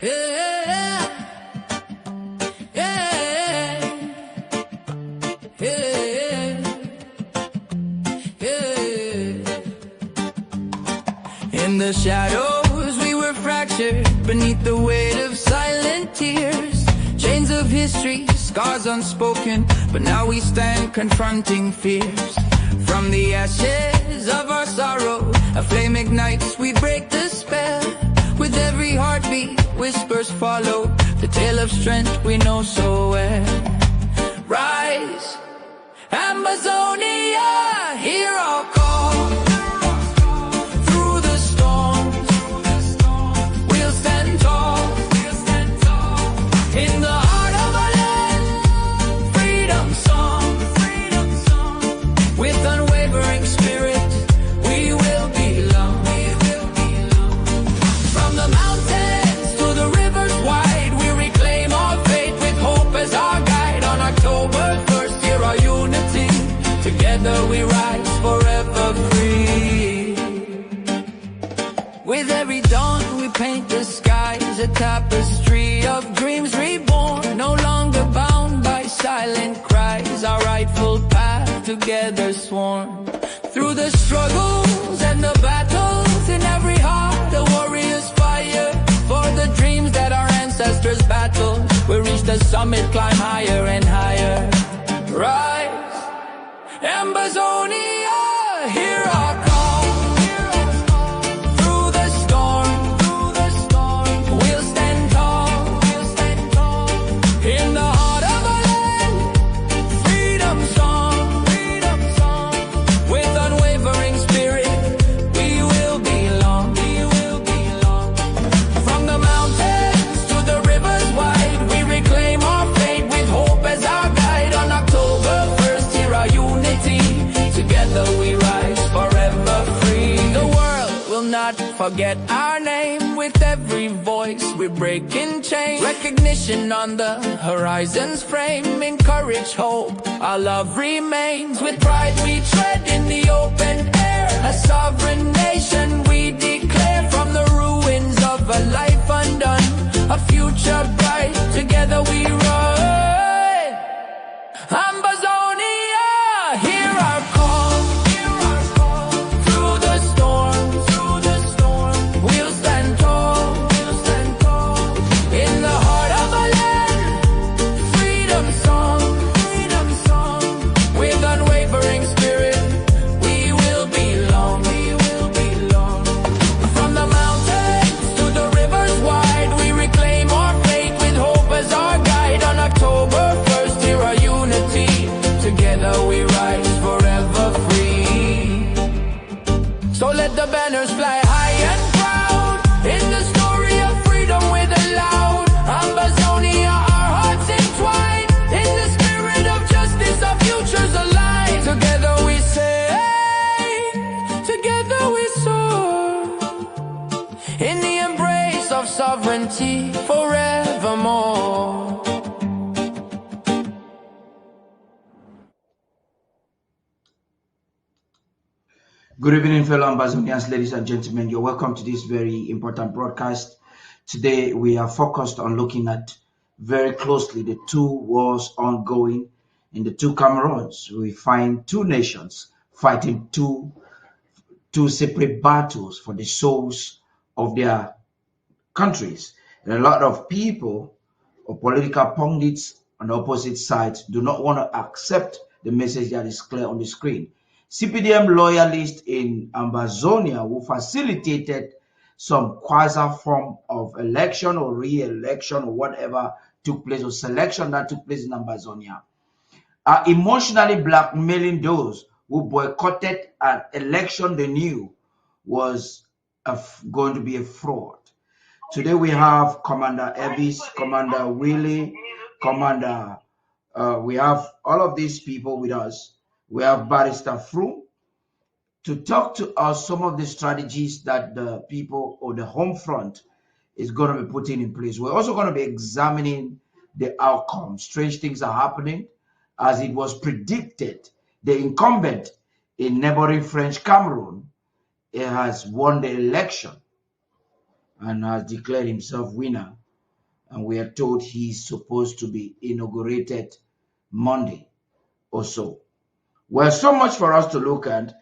In the shadows we were fractured beneath the weight of silent tears. Chains of history, scars unspoken, but now we stand confronting fears. From the ashes of our sorrow, a flame ignites, we break the spell. With every heartbeat, whispers follow, the tale of strength we know so well. Rise, Amazonia, hear our call. Through the storms, we'll stand tall. In the heart of our land, freedom song. With unwavering spirit, we will belong. From the mountains to the rivers wide, we reclaim our faith with hope as our guide. On October 1st, hear our unity. Together we rise forever free. With every dawn we paint the skies, a tapestry of dreams reborn. No longer bound by silent cries, our rightful path together sworn. Through the struggles and the battles, in every heart a warrior's fire. For the dreams that our ancestors battled, we reach the summit, climb higher and higher. Rise, Amazonia, hear our call. Through the storm, we'll stand tall. In the heart of our land, freedom song. With unwavering spirit, we will belong. From the mountains to the rivers wide, we reclaim our faith with hope as our guide. On October 1st, hear our unity. Together we rise forever free. The world will not forget our name. With every voice we're breaking chains. Recognition on the horizon's frame. Encourage hope, our love remains. With pride we tread in the open air. A sovereign nation we declare. From the ruins of a life undone, a future bright. Together we run. Amazonia, hear our call. Through the storms, we'll stand tall. In the heart of our land, freedom song. With unwavering spirit, we will belong. From the mountains to the rivers wide, we reclaim our faith with hope as our guide. On October 1st, hear our unity. Together we rise forever free. So let the banners fly high and proud. In the story of freedom we're the loud. Amazonia, our hearts entwined. In the spirit of justice, our futures align. Together we say, together we soar. In the embrace of sovereignty forevermore. Good evening, fellow Ambazonians, ladies and gentlemen. You're welcome to this very important broadcast. Today, we are focused on looking at very closely the two wars ongoing in the two Cameroons. We find two nations fighting two separate battles for the souls of their countries. And a lot of people or political pundits on the opposite sides do not want to accept the message that is clear on the screen. CPDM loyalists in Amazonia who facilitated some quasi form of election or re-election or whatever took place, or selection that took place in Amazonia, are emotionally blackmailing those who boycotted an election they knew was going to be a fraud. Today we have Commander Elvis, Commander Willy, we have all of these people with us. We have Barrister Fru to talk to us some of the strategies that the people or the home front is going to be putting in place. We're also going to be examining the outcome. Strange things are happening. As it was predicted, the incumbent in neighboring French Cameroon has won the election and has declared himself winner and we are told he's supposed to be inaugurated Monday or so. Well, so much for us to look at.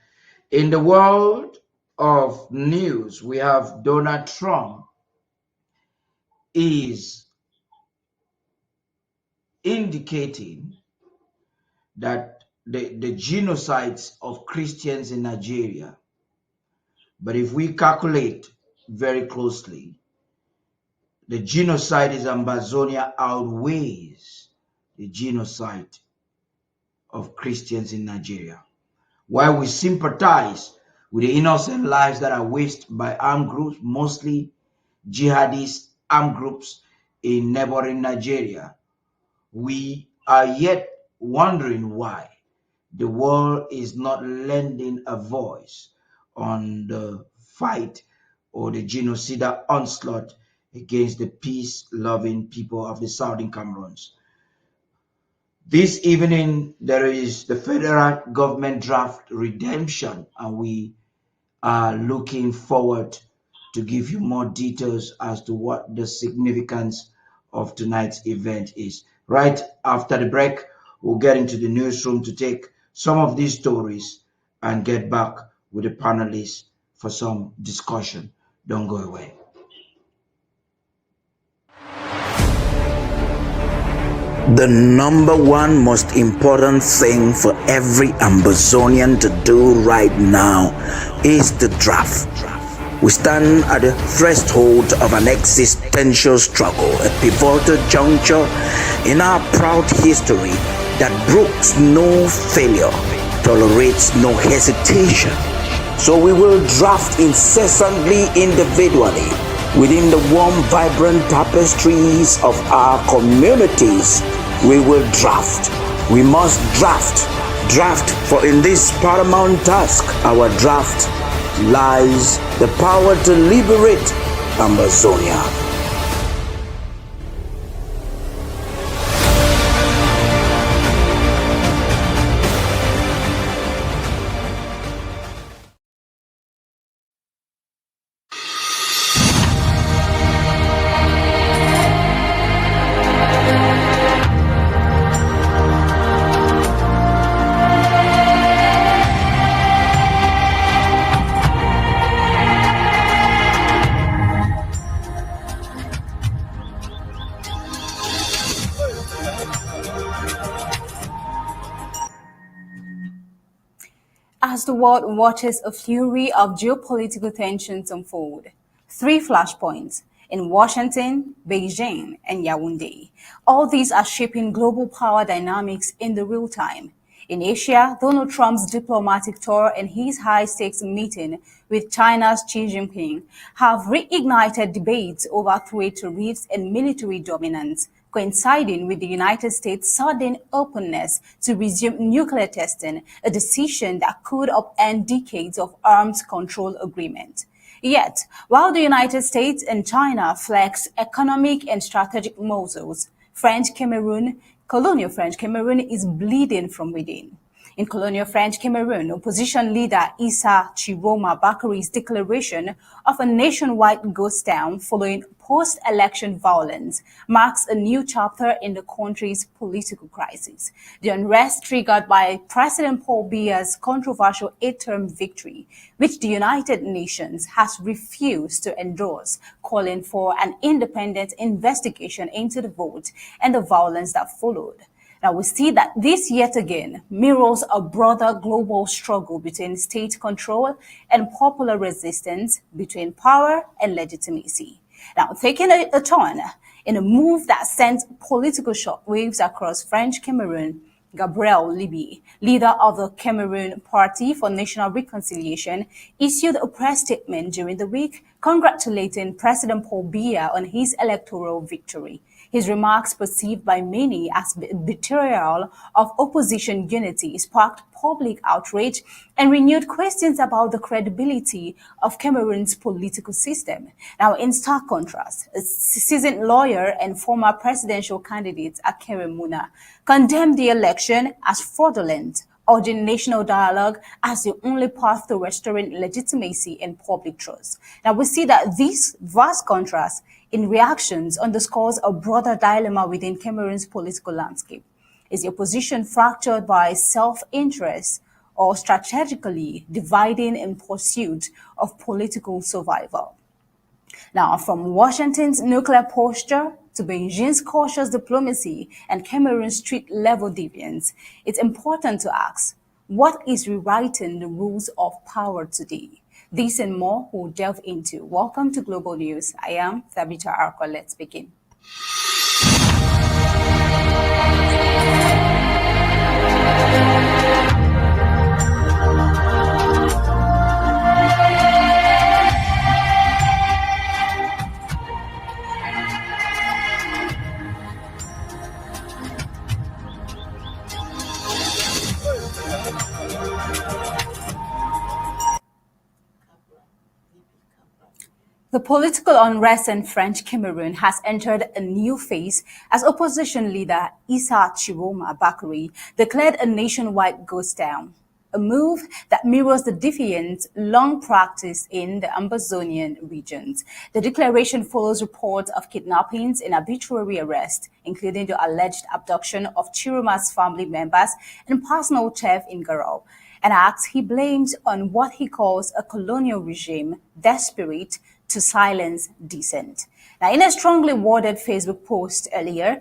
In the world of news, we have Donald Trump is indicating that the genocides of Christians in Nigeria, but if we calculate very closely, the genocide in Ambazonia outweighs the genocide of Christians in Nigeria. While we sympathize with the innocent lives that are wasted by armed groups, mostly jihadist armed groups in neighboring Nigeria, we are yet wondering why the world is not lending a voice on the fight or the genocidal onslaught against the peace-loving people of the southern Cameroons. This evening, there is the federal government draft redemption, and we are looking forward to give you more details as to what the significance of tonight's event is. Right after the break, we'll get into the newsroom to take some of these stories and get back with the panelists for some discussion. Don't go away. The number one most important thing for every Ambazonian to do right now is the draft. We stand at the threshold of an existential struggle, a pivotal juncture in our proud history that brooks no failure, tolerates no hesitation. So we will draft incessantly, individually, within the warm, vibrant tapestries of our communities. We will draft. We must draft. Draft, for in this paramount task, our draft lies the power to liberate Amazonia. As the world watches a flurry of geopolitical tensions unfold, 3 flashpoints in Washington, Beijing, and Yaoundé. All these are shaping global power dynamics in the real time. In Asia, Donald Trump's diplomatic tour and his high-stakes meeting with China's Xi Jinping have reignited debates over trade tariffs and military dominance, coinciding with the United States' sudden openness to resume nuclear testing, a decision that could upend decades of arms control agreement. Yet, while the United States and China flex economic and strategic muscles, colonial French Cameroon is bleeding from within. In colonial French Cameroon, opposition leader Issa Tchiroma Bakari's declaration of a nationwide ghost town following post-election violence marks a new chapter in the country's political crisis. The unrest triggered by President Paul Biya's controversial 8-term victory, which the United Nations has refused to endorse, calling for an independent investigation into the vote and the violence that followed. Now we see that this yet again mirrors a broader global struggle between state control and popular resistance, between power and legitimacy. Now taking a turn in a move that sent political shockwaves across French Cameroon, Gabriel Libby, leader of the Cameroon Party for National Reconciliation, issued a press statement during the week congratulating President Paul Biya on his electoral victory. His remarks, perceived by many as betrayal of opposition unity, sparked public outrage and renewed questions about the credibility of Cameroon's political system. Now, in stark contrast, a seasoned lawyer and former presidential candidate Akere condemned the election as fraudulent, urging national dialogue as the only path to restoring legitimacy and public trust. Now, we see that this vast contrast in reactions underscores a broader dilemma within Cameroon's political landscape. Is the opposition fractured by self-interest or strategically dividing in pursuit of political survival? Now, from Washington's nuclear posture to Beijing's cautious diplomacy and Cameroon's street-level deviance, it's important to ask, what is rewriting the rules of power today? This and more we'll delve into. Welcome to Global News. I am Thabita Arko. Let's begin. The political unrest in French Cameroon has entered a new phase as opposition leader Tchiroma declared a nationwide ghost town, a move that mirrors the defiance long practiced in the Amazonian regions. The declaration follows reports of kidnappings and arbitrary arrests, including the alleged abduction of Tchiroma's family members and personal theft in Garou, an act he blames on what he calls a colonial regime desperate to silence dissent. Now, in a strongly worded Facebook post earlier,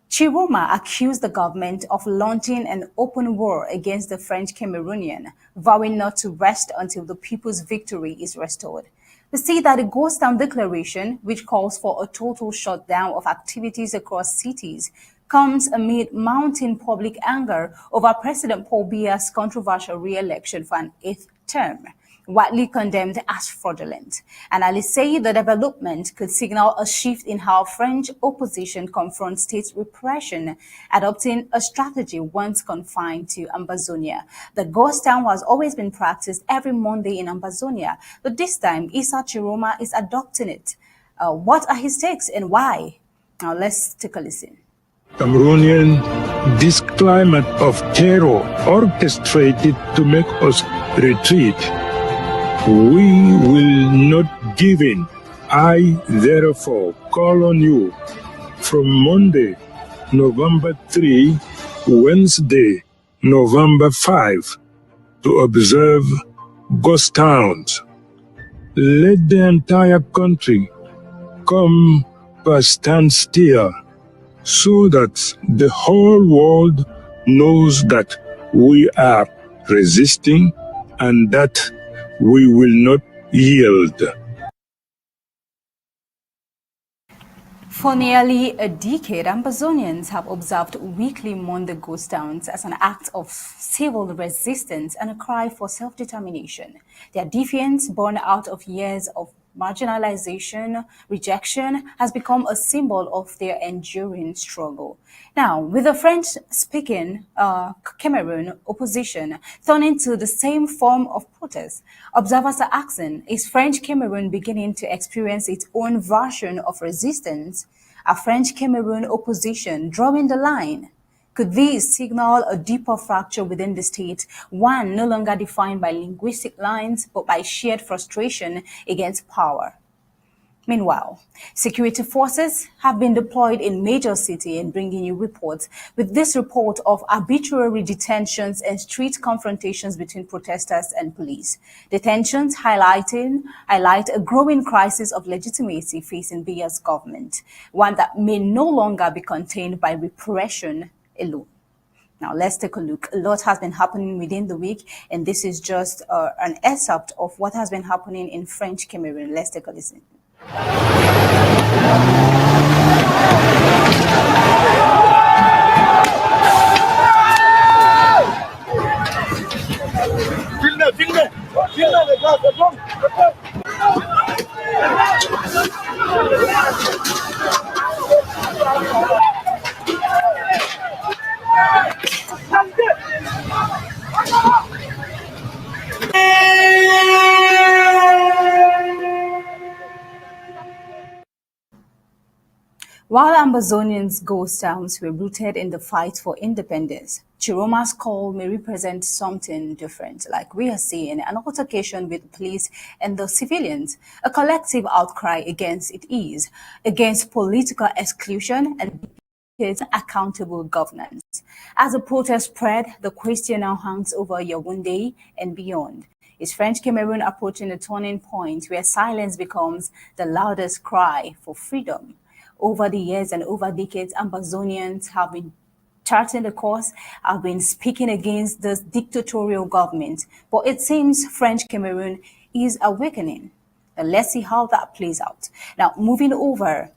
Tchiroma accused the government of launching an open war against the French Cameroonian, vowing not to rest until the people's victory is restored. We see that the Ghost Town Declaration, which calls for a total shutdown of activities across cities, comes amid mounting public anger over President Paul Biya's controversial re-election for an eighth term, widely condemned as fraudulent. Analysts say the development could signal a shift in how French opposition confronts state repression, adopting a strategy once confined to Ambazonia. The ghost town has always been practiced every Monday in Ambazonia, but this time Tchiroma is adopting it. What are his takes and why? Now let's take a listen. Cameroonian, this climate of terror orchestrated to make us retreat. We will not give in. I therefore call on you from Monday, November 3, Wednesday, November 5, to observe ghost towns. Let the entire country come to a standstill so that the whole world knows that we are resisting and that we will not yield. For nearly a decade, Ambazonians have observed weekly Monday ghost towns as an act of civil resistance and a cry for self-determination. Their defiance, born out of years of marginalization, rejection, has become a symbol of their enduring struggle. Now, with the French-speaking Cameroon opposition turning to the same form of protest, observers are asking, is French Cameroon beginning to experience its own version of resistance? A French Cameroon opposition drawing the line? Could this signal a deeper fracture within the state, one no longer defined by linguistic lines, but by shared frustration against power? Meanwhile, security forces have been deployed in major cities and bringing you reports, with this report of arbitrary detentions and street confrontations between protesters and police. Detentions highlight a growing crisis of legitimacy facing Biya's government, one that may no longer be contained by repression alone. Now, let's take a look. A lot has been happening within the week, and this is just an excerpt of what has been happening in French Cameroon. Let's take a listen. While Ambazonians' ghost towns were rooted in the fight for independence, Tchiroma's call may represent something different, like we are seeing an altercation with police and the civilians, a collective outcry against it is, against political exclusion and accountable governance. As the protest spread, the question now hangs over Yaoundé and beyond. Is French Cameroon approaching a turning point where silence becomes the loudest cry for freedom? Over the years and over decades, Ambazonians have been charting the course, have been speaking against this dictatorial government. But it seems French Cameroon is awakening. And let's see how that plays out. Now, moving over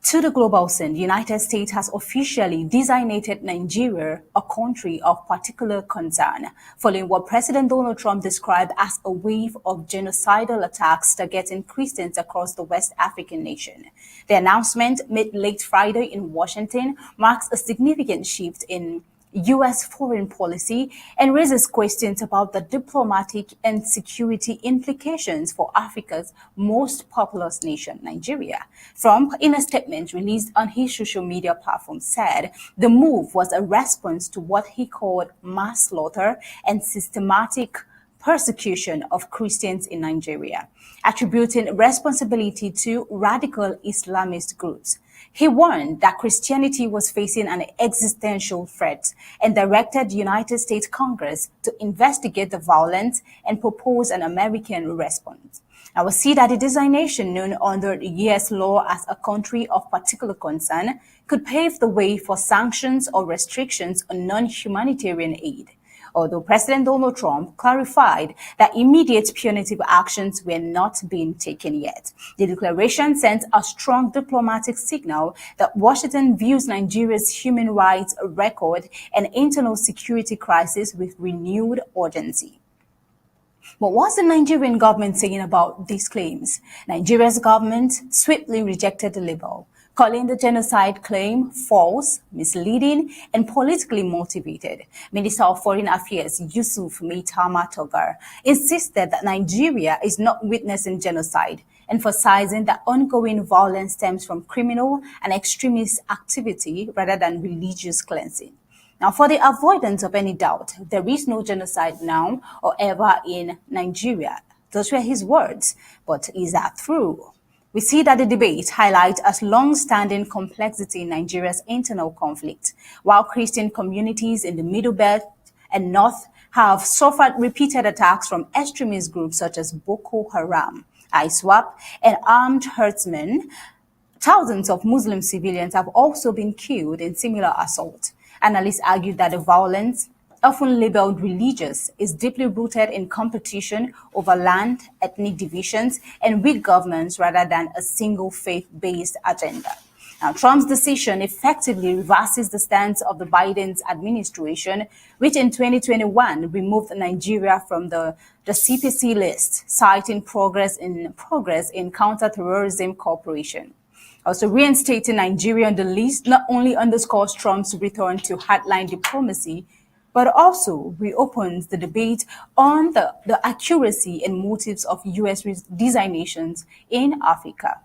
to the global scene, the United States has officially designated Nigeria a country of particular concern, following what President Donald Trump described as a wave of genocidal attacks targeting Christians across the West African nation. The announcement made late Friday in Washington marks a significant shift in U.S. foreign policy and raises questions about the diplomatic and security implications for Africa's most populous nation, Nigeria. Trump, in a statement released on his social media platform, said the move was a response to what he called mass slaughter and systematic persecution of Christians in Nigeria, attributing responsibility to radical Islamist groups. He warned that Christianity was facing an existential threat and directed the United States Congress to investigate the violence and propose an American response. Now, we see that the designation known under the U.S. law as a country of particular concern could pave the way for sanctions or restrictions on non-humanitarian aid. Although President Donald Trump clarified that immediate punitive actions were not being taken yet. The declaration sent a strong diplomatic signal that Washington views Nigeria's human rights record and internal security crisis with renewed urgency. But what's the Nigerian government saying about these claims? Nigeria's government swiftly rejected the label, calling the genocide claim false, misleading, and politically motivated. Minister of Foreign Affairs Yusuf Maitama Togar insisted that Nigeria is not witnessing genocide, emphasizing that ongoing violence stems from criminal and extremist activity rather than religious cleansing. Now, for the avoidance of any doubt, there is no genocide now or ever in Nigeria. Those were his words. But is that true? We see that the debate highlights a long-standing complexity in Nigeria's internal conflict. While Christian communities in the Middle Belt and North have suffered repeated attacks from extremist groups such as Boko Haram, ISWAP, and armed herdsmen, thousands of Muslim civilians have also been killed in similar assaults. Analysts argue that the violence, often labeled religious, is deeply rooted in competition over land, ethnic divisions, and weak governance rather than a single faith-based agenda. Now, Trump's decision effectively reverses the stance of the Biden's administration, which in 2021 removed Nigeria from the CPC list, citing progress in counterterrorism cooperation. Also, reinstating Nigeria on the list not only underscores Trump's return to hardline diplomacy, but also reopens the debate on the accuracy and motives of U.S. designations in Africa.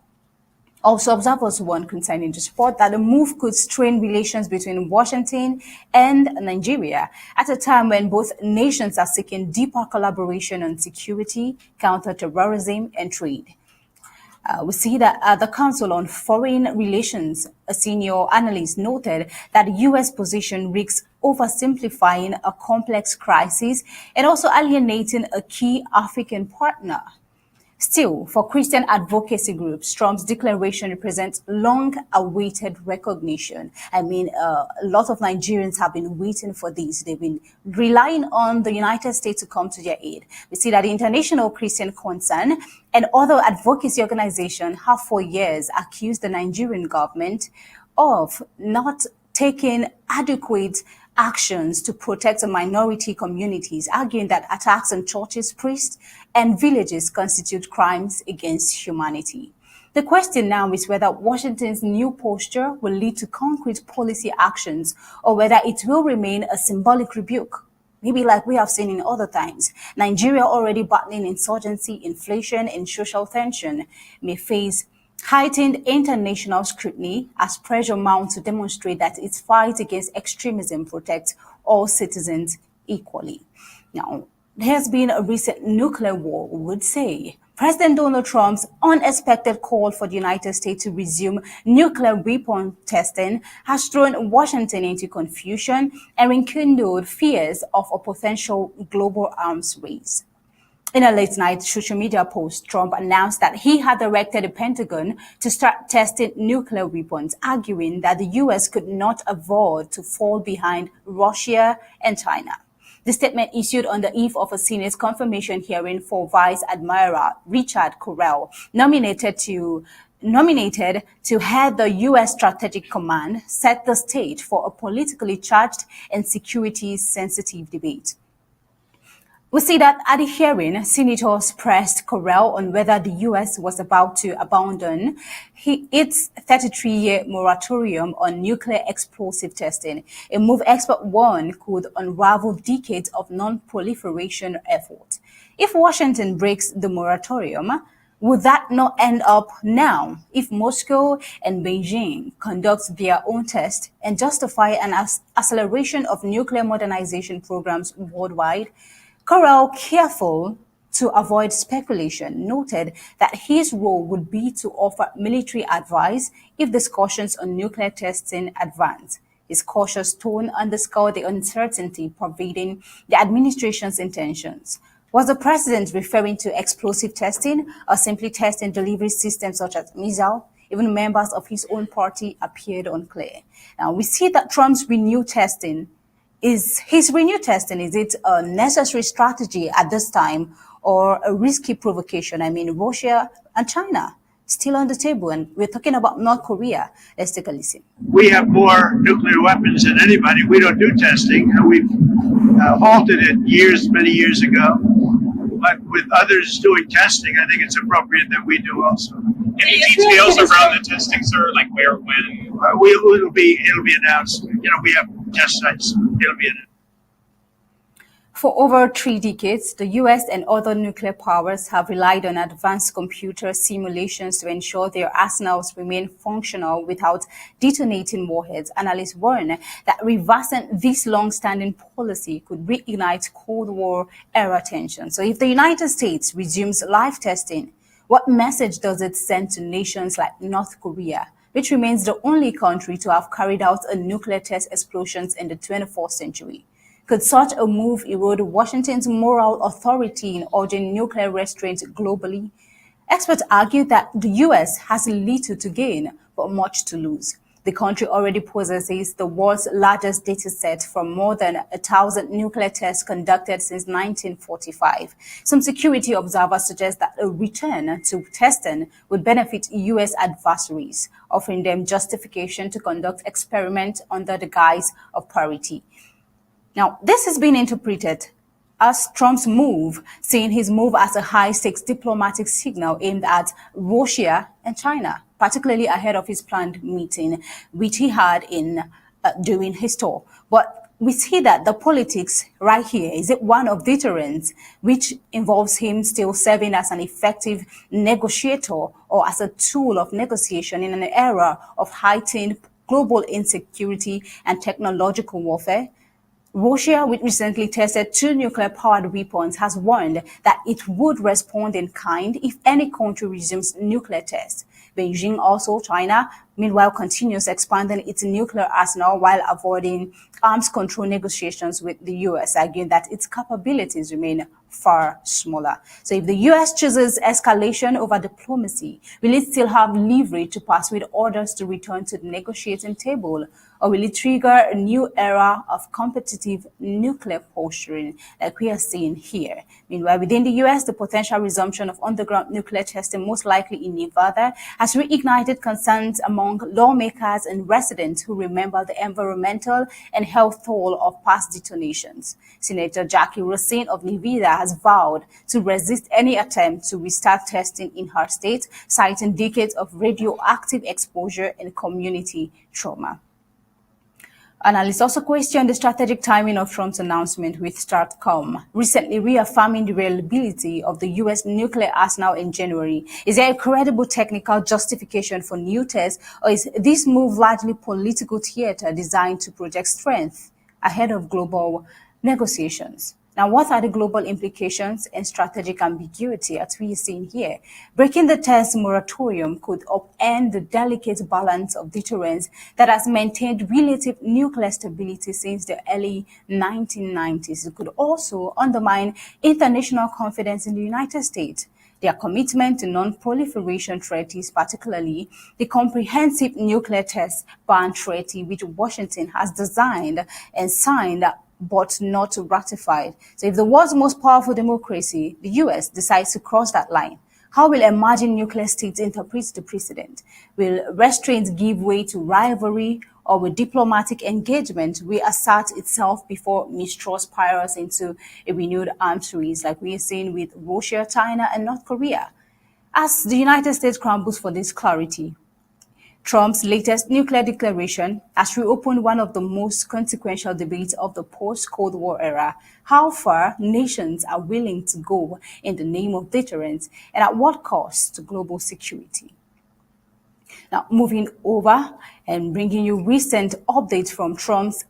Also, observers warn concerning the report that the move could strain relations between Washington and Nigeria at a time when both nations are seeking deeper collaboration on security, counterterrorism, and trade. We see that the Council on Foreign Relations, a senior analyst, noted that the U.S. position risks oversimplifying a complex crisis and also alienating a key African partner. Still, for Christian advocacy groups, Trump's declaration represents long-awaited recognition. I mean, a lot of Nigerians have been waiting for this. They've been relying on the United States to come to their aid. We see that the International Christian Concern and other advocacy organizations have for years accused the Nigerian government of not taking adequate actions to protect the minority communities, arguing that attacks on churches, priests, and villages constitute crimes against humanity. The question now is whether Washington's new posture will lead to concrete policy actions or whether it will remain a symbolic rebuke. Maybe like we have seen in other times, Nigeria, already battling insurgency, inflation, and social tension, may face heightened international scrutiny as pressure mounts to demonstrate that its fight against extremism protects all citizens equally. Now, there has been a recent nuclear war, we would say. President Donald Trump's unexpected call for the United States to resume nuclear weapon testing has thrown Washington into confusion and rekindled fears of a potential global arms race. In a late-night social media post, Trump announced that he had directed the Pentagon to start testing nuclear weapons, arguing that the U.S. could not afford to fall behind Russia and China. The statement issued on the eve of a Senate confirmation hearing for Vice Admiral Richard Correll, nominated to head the U.S. Strategic Command, set the stage for a politically charged and security-sensitive debate. We see that at the hearing, senators pressed Correll on whether the U.S. was about to abandon its 33-year moratorium on nuclear explosive testing, a move expert warned could unravel decades of non-proliferation effort. If Washington breaks the moratorium, would that not end up now if Moscow and Beijing conduct their own tests and justify an acceleration of nuclear modernization programs worldwide? Correll, careful to avoid speculation, noted that his role would be to offer military advice if discussions on nuclear testing advance. His cautious tone underscored the uncertainty pervading the administration's intentions. Was the president referring to explosive testing or simply testing delivery systems such as missiles? Even members of his own party appeared unclear. Now, we see that Trump's renewed testing is it a necessary strategy at this time or a risky provocation? I mean, Russia and China still on the table, and we're talking about North Korea. Let's take a listen. We have more nuclear weapons than anybody. We don't do testing. We've halted it many years ago. But with others doing testing, I think it's appropriate that we do also. Any details around the testing, sir? Like where, when? It'll be announced. We have test sites. It'll be announced. For over 3 decades, the U.S. and other nuclear powers have relied on advanced computer simulations to ensure their arsenals remain functional without detonating warheads. Analysts warn that reversing this long-standing policy could reignite Cold War-era tensions. So if the United States resumes live testing, what message does it send to nations like North Korea, which remains the only country to have carried out a nuclear test explosions in the 21st century? Could such a move erode Washington's moral authority in urging nuclear restraint globally? Experts argue that the U.S. has little to gain but much to lose. The country already possesses the world's largest data set from more than 1,000 nuclear tests conducted since 1945. Some security observers suggest that a return to testing would benefit U.S. adversaries, offering them justification to conduct experiments under the guise of parity. Now, this has been interpreted as Trump's move, seeing his move as a high-stakes diplomatic signal aimed at Russia and China, particularly ahead of his planned meeting, which he had during his tour. But we see that the politics right here, is it one of deterrence, which involves him still serving as an effective negotiator or as a tool of negotiation in an era of heightened global insecurity and technological warfare? Russia, which recently tested 2 nuclear-powered weapons, has warned that it would respond in kind if any country resumes nuclear tests. Beijing, also China, meanwhile continues expanding its nuclear arsenal while avoiding arms control negotiations with the U.S., arguing that its capabilities remain far smaller. So if the U.S. chooses escalation over diplomacy, will it still have leverage to persuade others to return to the negotiating table? Or will it trigger a new era of competitive nuclear posturing like we are seeing here? Meanwhile, within the U.S., the potential resumption of underground nuclear testing, most likely in Nevada, has reignited concerns among lawmakers and residents who remember the environmental and health toll of past detonations. Senator Jackie Racine of Nevada has vowed to resist any attempt to restart testing in her state, citing decades of radioactive exposure and community trauma. Analysts also question the strategic timing of Trump's announcement with STARTCOM, recently reaffirming the reliability of the U.S. nuclear arsenal in January. Is there a credible technical justification for new tests, or is this move largely political theater designed to project strength ahead of global negotiations? Now, what are the global implications and strategic ambiguity as we are seeing here? Breaking the test moratorium could upend the delicate balance of deterrence that has maintained relative nuclear stability since the early 1990s. It could also undermine international confidence in the United States. Their commitment to non-proliferation treaties, particularly the Comprehensive Nuclear Test Ban Treaty, which Washington has designed and signed but not ratified. So if the world's most powerful democracy, the US, decides to cross that line, how will emerging nuclear states interpret the precedent? Will restraints give way to rivalry, or will diplomatic engagement reassert itself before mistrust spirals into a renewed arms race like we are seeing with Russia, China, and North Korea? As the United States scrambles for this clarity, Trump's latest nuclear declaration has reopened one of the most consequential debates of the post-Cold War era: how far nations are willing to go in the name of deterrence, and at what cost to global security. Now, moving over and bringing you recent updates from Trump's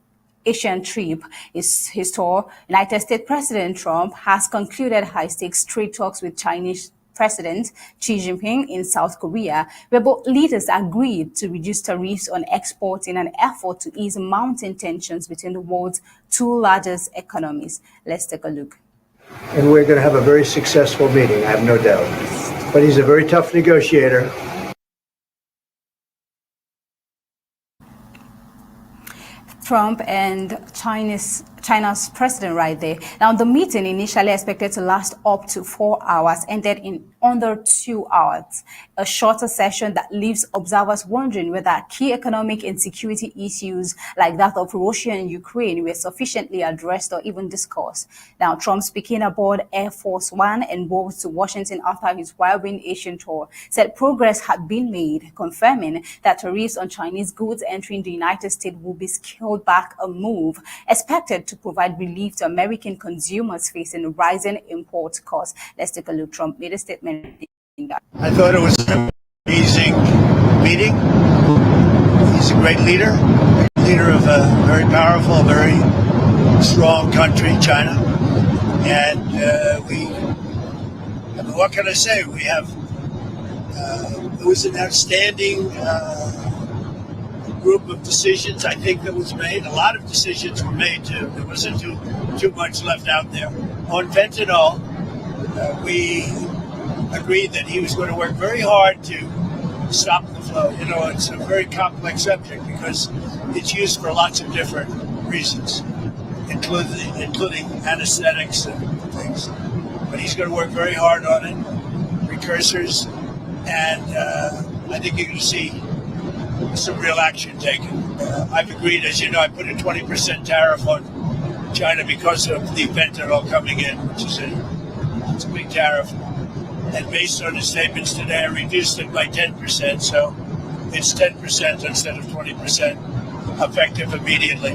Asian trip. His tour, United States President Trump has concluded high-stakes trade talks with Chinese President Xi Jinping in South Korea, where both leaders agreed to reduce tariffs on exports in an effort to ease mounting tensions between the world's two largest economies. Let's take a look. And we're going to have a very successful meeting, I have no doubt. But he's a very tough negotiator. Trump and China's president right there. Now, the meeting, initially expected to last up to 4 hours, ended in under 2 hours. A shorter session that leaves observers wondering whether key economic and security issues like that of Russia and Ukraine were sufficiently addressed or even discussed. Now, Trump, speaking aboard Air Force One and moved to Washington after his whirlwind Asian tour, said progress had been made, confirming that tariffs on Chinese goods entering the United States will be scaled back, a move expected to provide relief to American consumers facing rising import costs. Let's take a look. Trump made a statement. I thought it was an amazing meeting. He's a great leader of a very powerful, very strong country, China. And what can I say? We have, it was an outstanding group of decisions, I think, that was made. A lot of decisions were made, too. There wasn't too much left out there. On fentanyl, we agreed that he was going to work very hard to stop the flow. You know, it's a very complex subject because it's used for lots of different reasons, including anesthetics and things. But he's going to work very hard on it, precursors, and I think you're going to see some real action taken. I've agreed, as you know, I put a 20% tariff on China because of the fentanyl coming in, which is it's a big tariff. And based on his statements today, I reduced it by 10%, so it's 10% instead of 20%, effective immediately.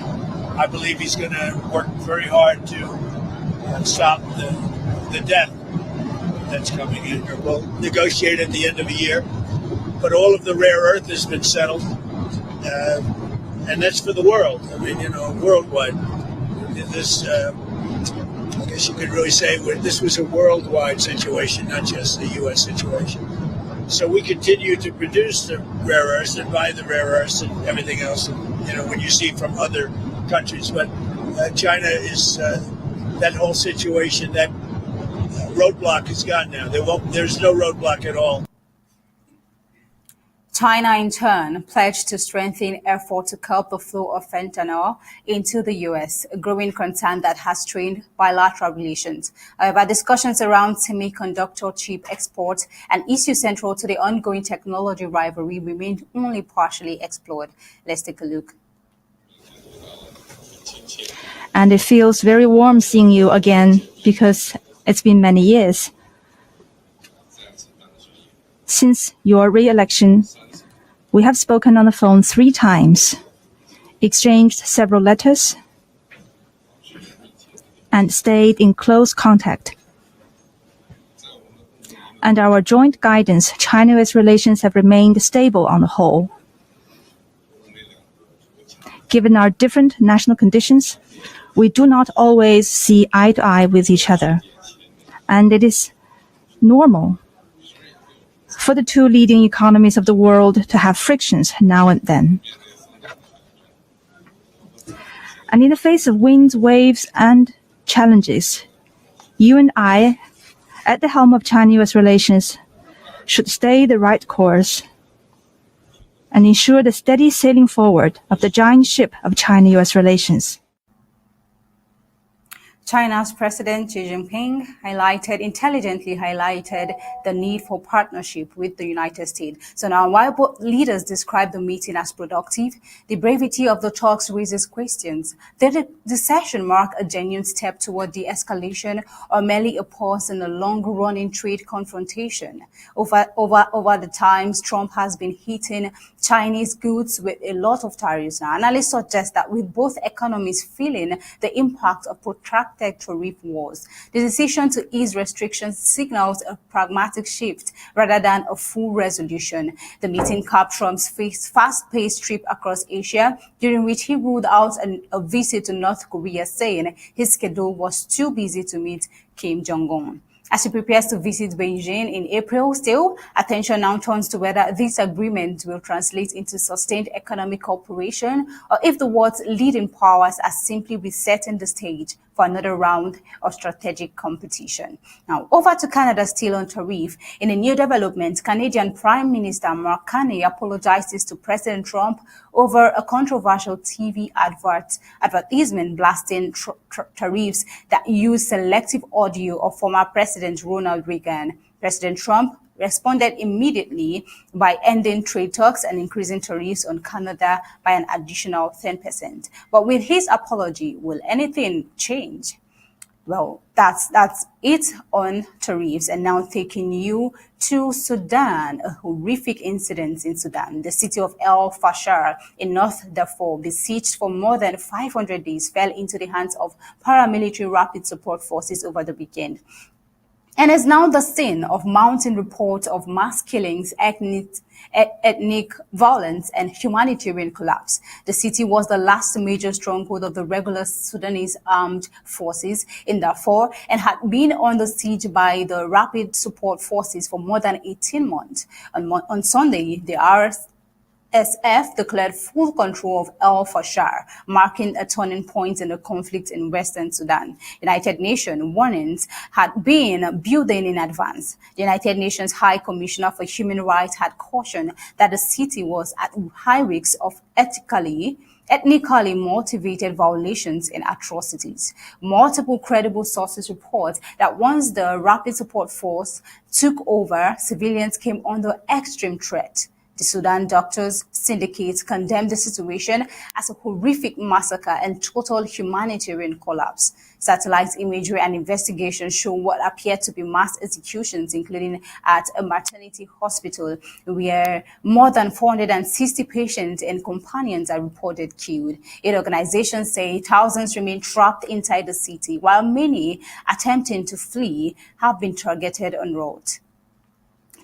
I believe he's going to work very hard to stop the debt that's coming in. We'll negotiate at the end of the year, but all of the rare earth has been settled, and that's for the world. I mean, you know, worldwide. This, I guess you could really say this was a worldwide situation, not just the U.S. situation. So we continue to produce the rare earths and buy the rare earths and everything else, you know, when you see from other countries. But China is, that whole situation, that roadblock is gone now. There's no roadblock at all. China, in turn, pledged to strengthen efforts to curb the flow of fentanyl into the U.S., a growing concern that has strained bilateral relations. However, discussions around semiconductor chip exports, an issue central to the ongoing technology rivalry, remained only partially explored. Let's take a look. And it feels very warm seeing you again because it's been many years. Since your re-election, we have spoken on the phone 3 times. exchanged several letters, and stayed in close contact. Under our joint guidance, China-US relations have remained stable on the whole. Given our different national conditions, we do not always see eye to eye with each other, and it is normal for the two leading economies of the world to have frictions now and then. And in the face of winds, waves, and challenges, you and I, at the helm of China-US relations, should stay the right course and ensure the steady sailing forward of the giant ship of China-US relations. China's President Xi Jinping intelligently highlighted the need for partnership with the United States. So now, while both leaders describe the meeting as productive, the brevity of the talks raises questions. Did the session mark a genuine step toward de-escalation or merely a pause in a long-running trade confrontation? Over the times, Trump has been hitting Chinese goods with a lot of tariffs now. Analysts suggest that with both economies feeling the impact of protracted tariff wars, the decision to ease restrictions signals a pragmatic shift rather than a full resolution. The meeting capped Trump's fast-paced trip across Asia, during which he ruled out a visit to North Korea, saying his schedule was too busy to meet Kim Jong-un. As he prepares to visit Beijing in April, still, attention now turns to whether this agreement will translate into sustained economic cooperation or if the world's leading powers are simply resetting the stage for another round of strategic competition. Now, over to Canada, still on tariff. In a new development, Canadian Prime Minister Mark Carney apologizes to President Trump over a controversial TV advertisement blasting tariffs that use selective audio of former President Ronald Reagan. President Trump responded immediately by ending trade talks and increasing tariffs on Canada by an additional 10%. But with his apology, will anything change? Well, that's it on tariffs. And now taking you to Sudan, a horrific incident in Sudan. The city of El Fasher in North Darfur, besieged for more than 500 days, fell into the hands of paramilitary rapid support forces over the weekend, and is now the scene of mounting reports of mass killings, ethnic violence, and humanitarian collapse. The city was the last major stronghold of the regular Sudanese armed forces in Darfur and had been under siege by the rapid support forces for more than 18 months. On Sunday, the RSF declared full control of El Fasher, marking a turning point in the conflict in Western Sudan. United Nations warnings had been building in advance. The United Nations High Commissioner for Human Rights had cautioned that the city was at high risk of ethnically motivated violations and atrocities. Multiple credible sources report that once the rapid support force took over, civilians came under extreme threat. The Sudan Doctors Syndicate condemned the situation as a horrific massacre and total humanitarian collapse. Satellite imagery and investigations show what appeared to be mass executions, including at a maternity hospital where more than 460 patients and companions are reported killed. Aid organizations say thousands remain trapped inside the city, while many attempting to flee have been targeted en route.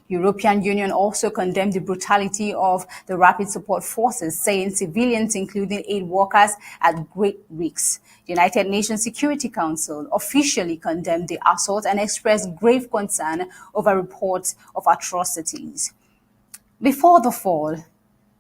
European Union also condemned the brutality of the rapid support forces, saying civilians, including aid workers, are at great risk. The United Nations Security Council officially condemned the assault and expressed grave concern over reports of atrocities. Before the fall,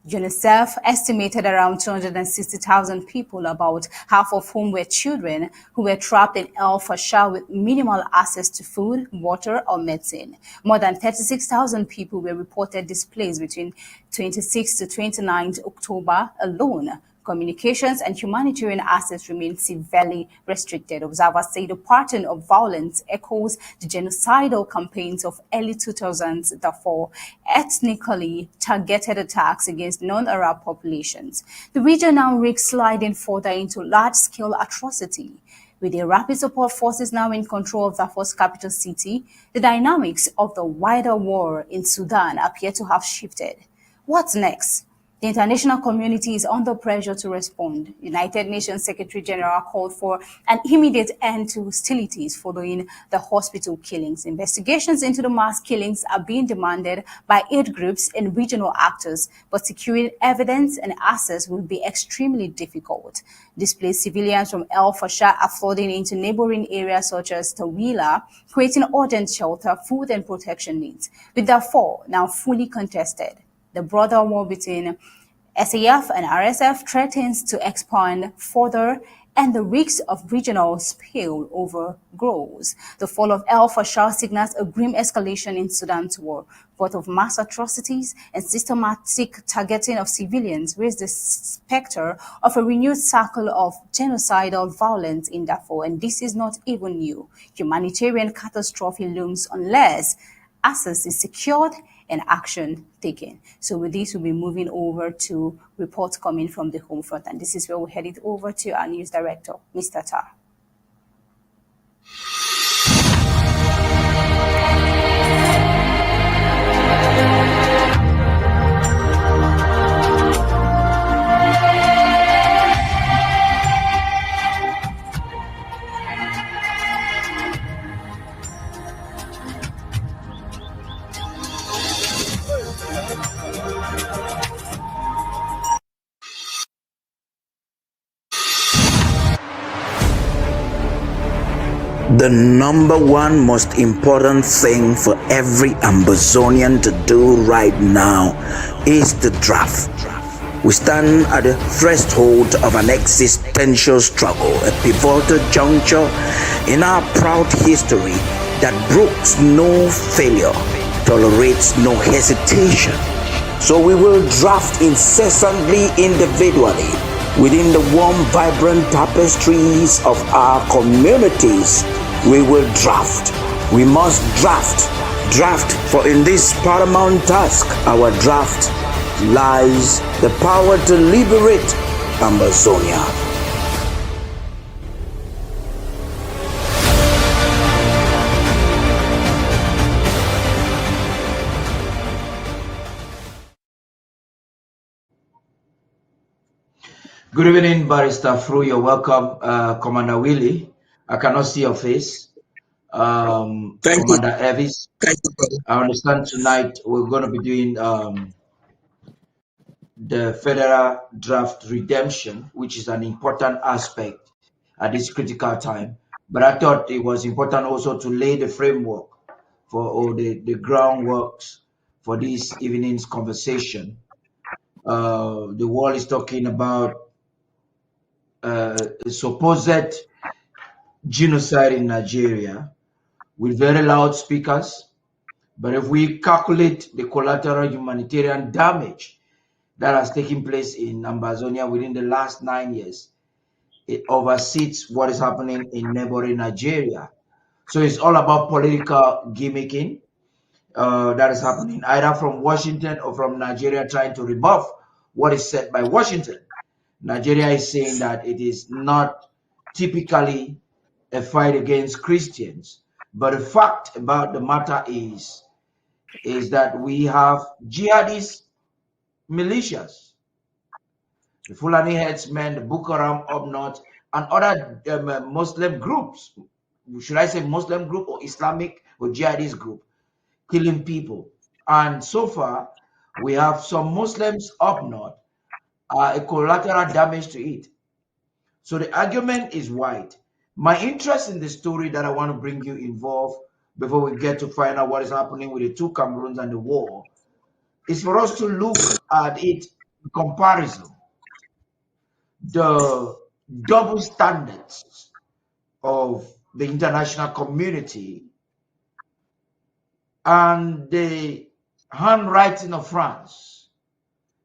UNICEF estimated around 260,000 people, about half of whom were children, who were trapped in El Fasher with minimal access to food, water, or medicine. More than 36,000 people were reported displaced between 26 to 29 October alone. Communications and humanitarian access remain severely restricted. Observers say the pattern of violence echoes the genocidal campaigns of early 2000s Darfur, ethnically targeted attacks against non-Arab populations. The region now risks sliding further into large-scale atrocity. With the rapid support forces now in control of Darfur's capital city, the dynamics of the wider war in Sudan appear to have shifted. What's next? The international community is under pressure to respond. United Nations Secretary General called for an immediate end to hostilities following the hospital killings. Investigations into the mass killings are being demanded by aid groups and regional actors, but securing evidence and access will be extremely difficult. Displaced civilians from El Fasher are flooding into neighboring areas such as Tawila, creating urgent shelter, food and protection needs. With Darfur now fully contested, the border war between SAF and RSF threatens to expand further, and the risk of regional spillover grows. The fall of El Fasher signals a grim escalation in Sudan's war. Both of mass atrocities and systematic targeting of civilians raise the specter of a renewed cycle of genocidal violence in Darfur, and this is not even new. Humanitarian catastrophe looms unless access is secured and action taken. So with this, we'll be moving over to reports coming from the home front. And this is where we're headed over to our news director, Mr. Tar. The number one most important thing for every Ambazonian to do right now is the draft. We stand at the threshold of an existential struggle, a pivotal juncture in our proud history that brooks no failure, tolerates no hesitation. So we will draft incessantly, individually, within the warm, vibrant tapestries of our communities. We will draft. We must draft. Draft, for in this paramount task, our draft lies the power to liberate Ambazonia. Good evening, Barrister Fru. You're welcome, Commander Willy. I cannot see your face. Commander Elvis. I understand tonight we're going to be doing the federal draft redemption, which is an important aspect at this critical time. But I thought it was important also to lay the framework for all the groundworks for this evening's conversation. The world is talking about supposed genocide in Nigeria with very loud speakers. But if we calculate the collateral humanitarian damage that has taken place in Ambazonia within the last 9 years, it oversees what is happening in neighboring Nigeria. So it's all about political gimmicking that is happening either from Washington or from Nigeria trying to rebuff what is said by Washington. Nigeria is saying that it is not typically a fight against Christians, but the fact about the matter is that we have jihadist militias, the Fulani headsmen, the Boko Haram up north, and other Muslim groups. Should I say Muslim group or Islamic or jihadist group killing people? And so far, we have some Muslims up north, a collateral damage to it. So the argument is wide. My interest in the story that I want to bring you involved before we get to find out what is happening with the two Cameroons and the war is for us to look at it in comparison. The double standards of the international community and the handwriting of France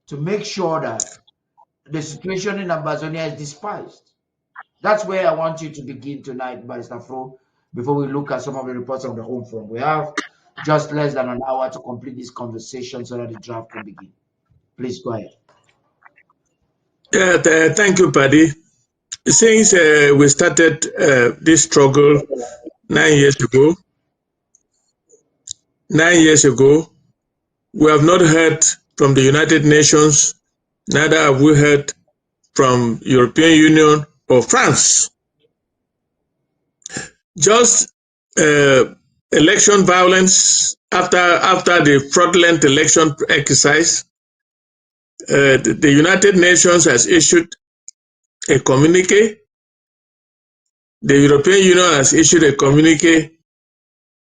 to make sure that the situation in Ambazonia is despised. That's where I want you to begin tonight, Barrister Fru, before we look at some of the reports on the home front. We have just less than an hour to complete this conversation so that the draft can begin. Please go ahead. Thank you, Paddy. Since we started this struggle 9 years ago, we have not heard from the United Nations Neither have we heard from European Union or France. Just election violence after the fraudulent election exercise. The United Nations has issued a communique. The European Union has issued a communique,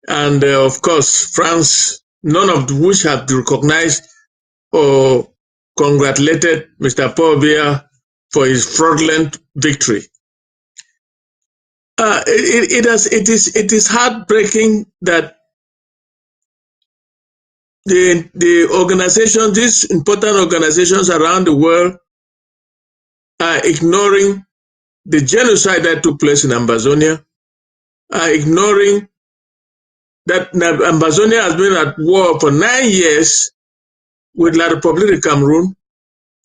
and of course, France, none of which have recognized or congratulated Mr. Paul Biya for his fraudulent victory. It is heartbreaking that the organizations, these important organizations around the world, are ignoring the genocide that took place in Ambazonia, are ignoring that Ambazonia has been at war for 9 years with La République de Cameroon,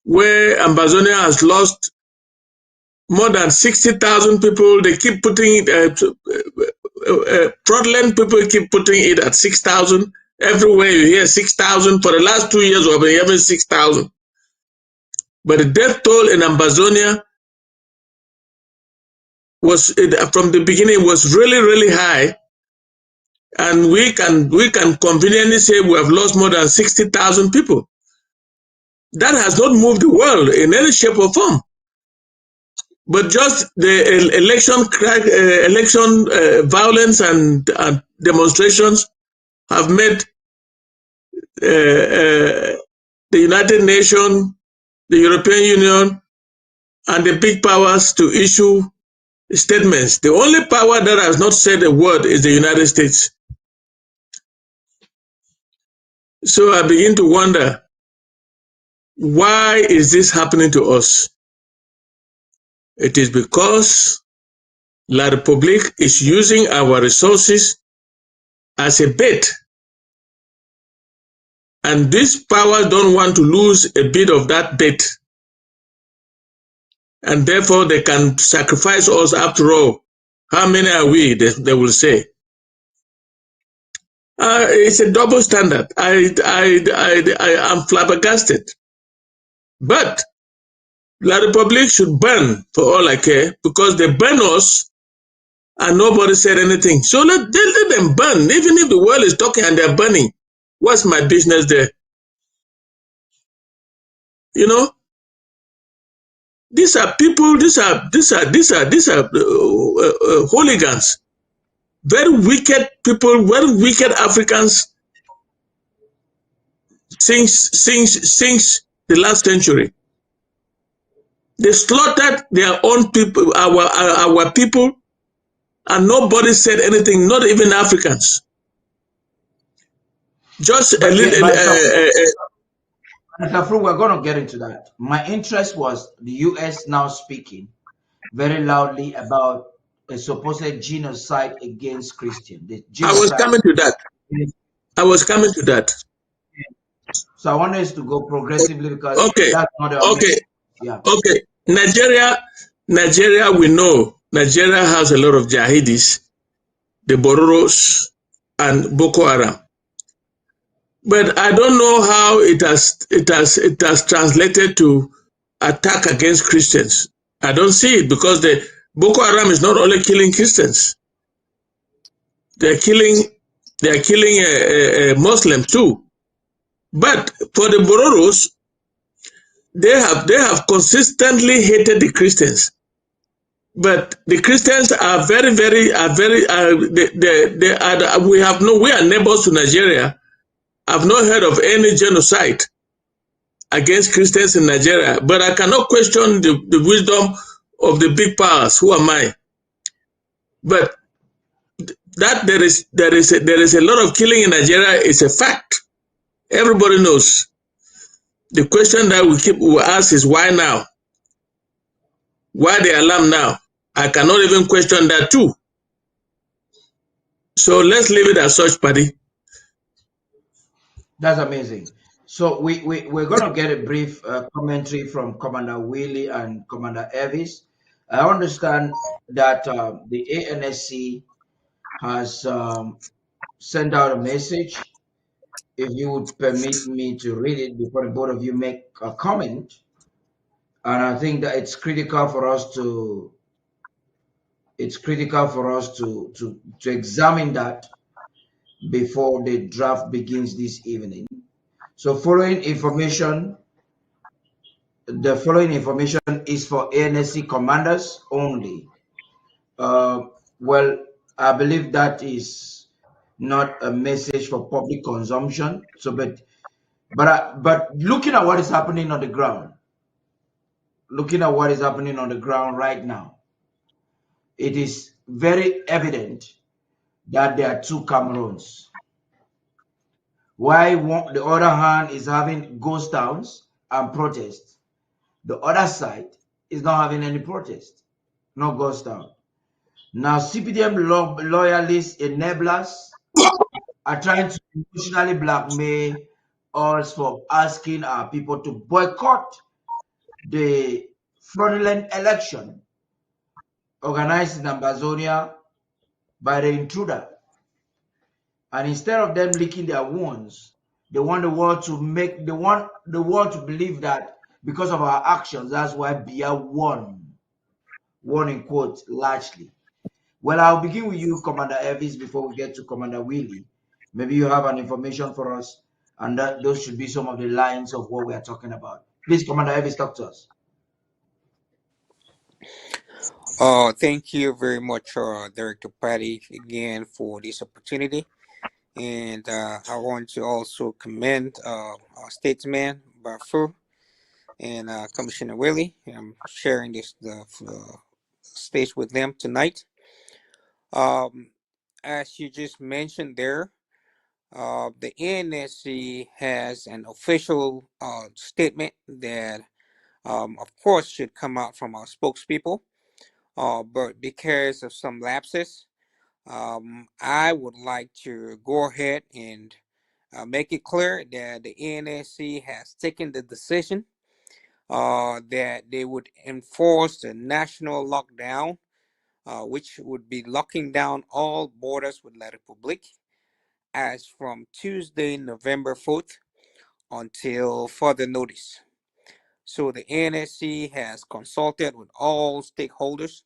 where Ambazonia has lost more than 60,000 people. They keep putting fraudulent people keep putting it at 6,000. Everywhere you hear 6,000. For the last 2 years, we've been having 6,000. But the death toll in Ambazonia was from the beginning was really, really high, and we can conveniently say we have lost more than 60,000 people. That has not moved the world in any shape or form. But just the election violence and demonstrations have made the United Nations, the European Union, and the big powers to issue statements. The only power that has not said a word is the United States. So I begin to wonder, why is this happening to us? It is because La République is using our resources as a bait. And these powers don't want to lose a bit of that bait. And therefore they can sacrifice us after all. How many are we? They will say. It's a double standard. I am flabbergasted. But La République should burn for all I care, because they burn us and nobody said anything. So let them burn. Even if the world is talking and they're burning, what's my business there? You know, these are people. These are hooligans, very wicked people, very wicked Africans. Since the last century, they slaughtered their own people, our people, and nobody said anything. Not even Africans. Just a little. Mr. Fru, we're going to get into that. My interest was the U.S. now speaking very loudly about a supposed genocide against Christians. I was coming to that. So I want us to go progressively, because that's not Okay. Nigeria, we know Nigeria has a lot of jihadis, the Bororos and Boko Haram. But I don't know how it has translated to attack against Christians. I don't see it, because the Boko Haram is not only killing Christians; they're killing Muslims too. But for the Bororos, they have consistently hated the Christians. But the Christians are we are neighbors to Nigeria. I've not heard of any genocide against Christians in Nigeria, but I cannot question the wisdom of the big powers. Who am I? But that there is a lot of killing in Nigeria is a fact. Everybody knows. The question that we ask is, why now? Why the alarm now? I cannot even question that too. So let's leave it as such, buddy. That's amazing. So we're going to get a brief commentary from Commander Willy and Commander Elvis. I understand that the ANSC has sent out a message. If you would permit me to read it before the both of you make a comment. And I think that it's critical for us to examine that before the draft begins this evening. So the following information is for ANSC commanders only. Well, I believe that is not a message for public consumption. So, but looking at what is happening on the ground, right now, it is very evident that there are two Cameroons. Why the other hand is having ghost towns and protests, the other side is not having any protest, no ghost town. Now, CPDM loyalists, enablers are trying to emotionally blackmail us for asking our people to boycott the fraudulent election organized in Ambazonia by the intruder. And instead of them licking their wounds, they want the world to believe that because of our actions, that's why Bia won in quotes, largely. Well, I'll begin with you, Commander Elvis, before we get to Commander Willy. Maybe you have an information for us, and those should be some of the lines of what we are talking about. Please, Commander Elvis, talk to us. Thank you very much, Director Patty, again for this opportunity. And I want to also commend our statesman, Fru, and Commissioner Willy. I'm sharing the stage with them tonight. As you just mentioned there, the NSC has an official statement that, of course, should come out from our spokespeople. But because of some lapses, I would like to go ahead and make it clear that the NSC has taken the decision that they would enforce the national lockdown, which would be locking down all borders with La Republique as from Tuesday, November 4th until further notice. So the NSC has consulted with all stakeholders,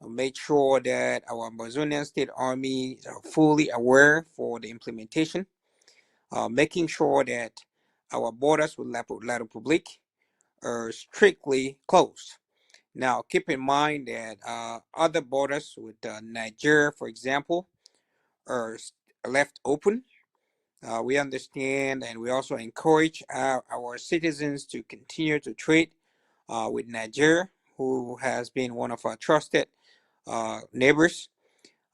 made sure that our Amazonian State Army are fully aware for the implementation, making sure that our borders with La Republique are strictly closed. Now, keep in mind that other borders with Nigeria, for example, are left open. We understand and we also encourage our citizens to continue to trade with Nigeria, who has been one of our trusted neighbors.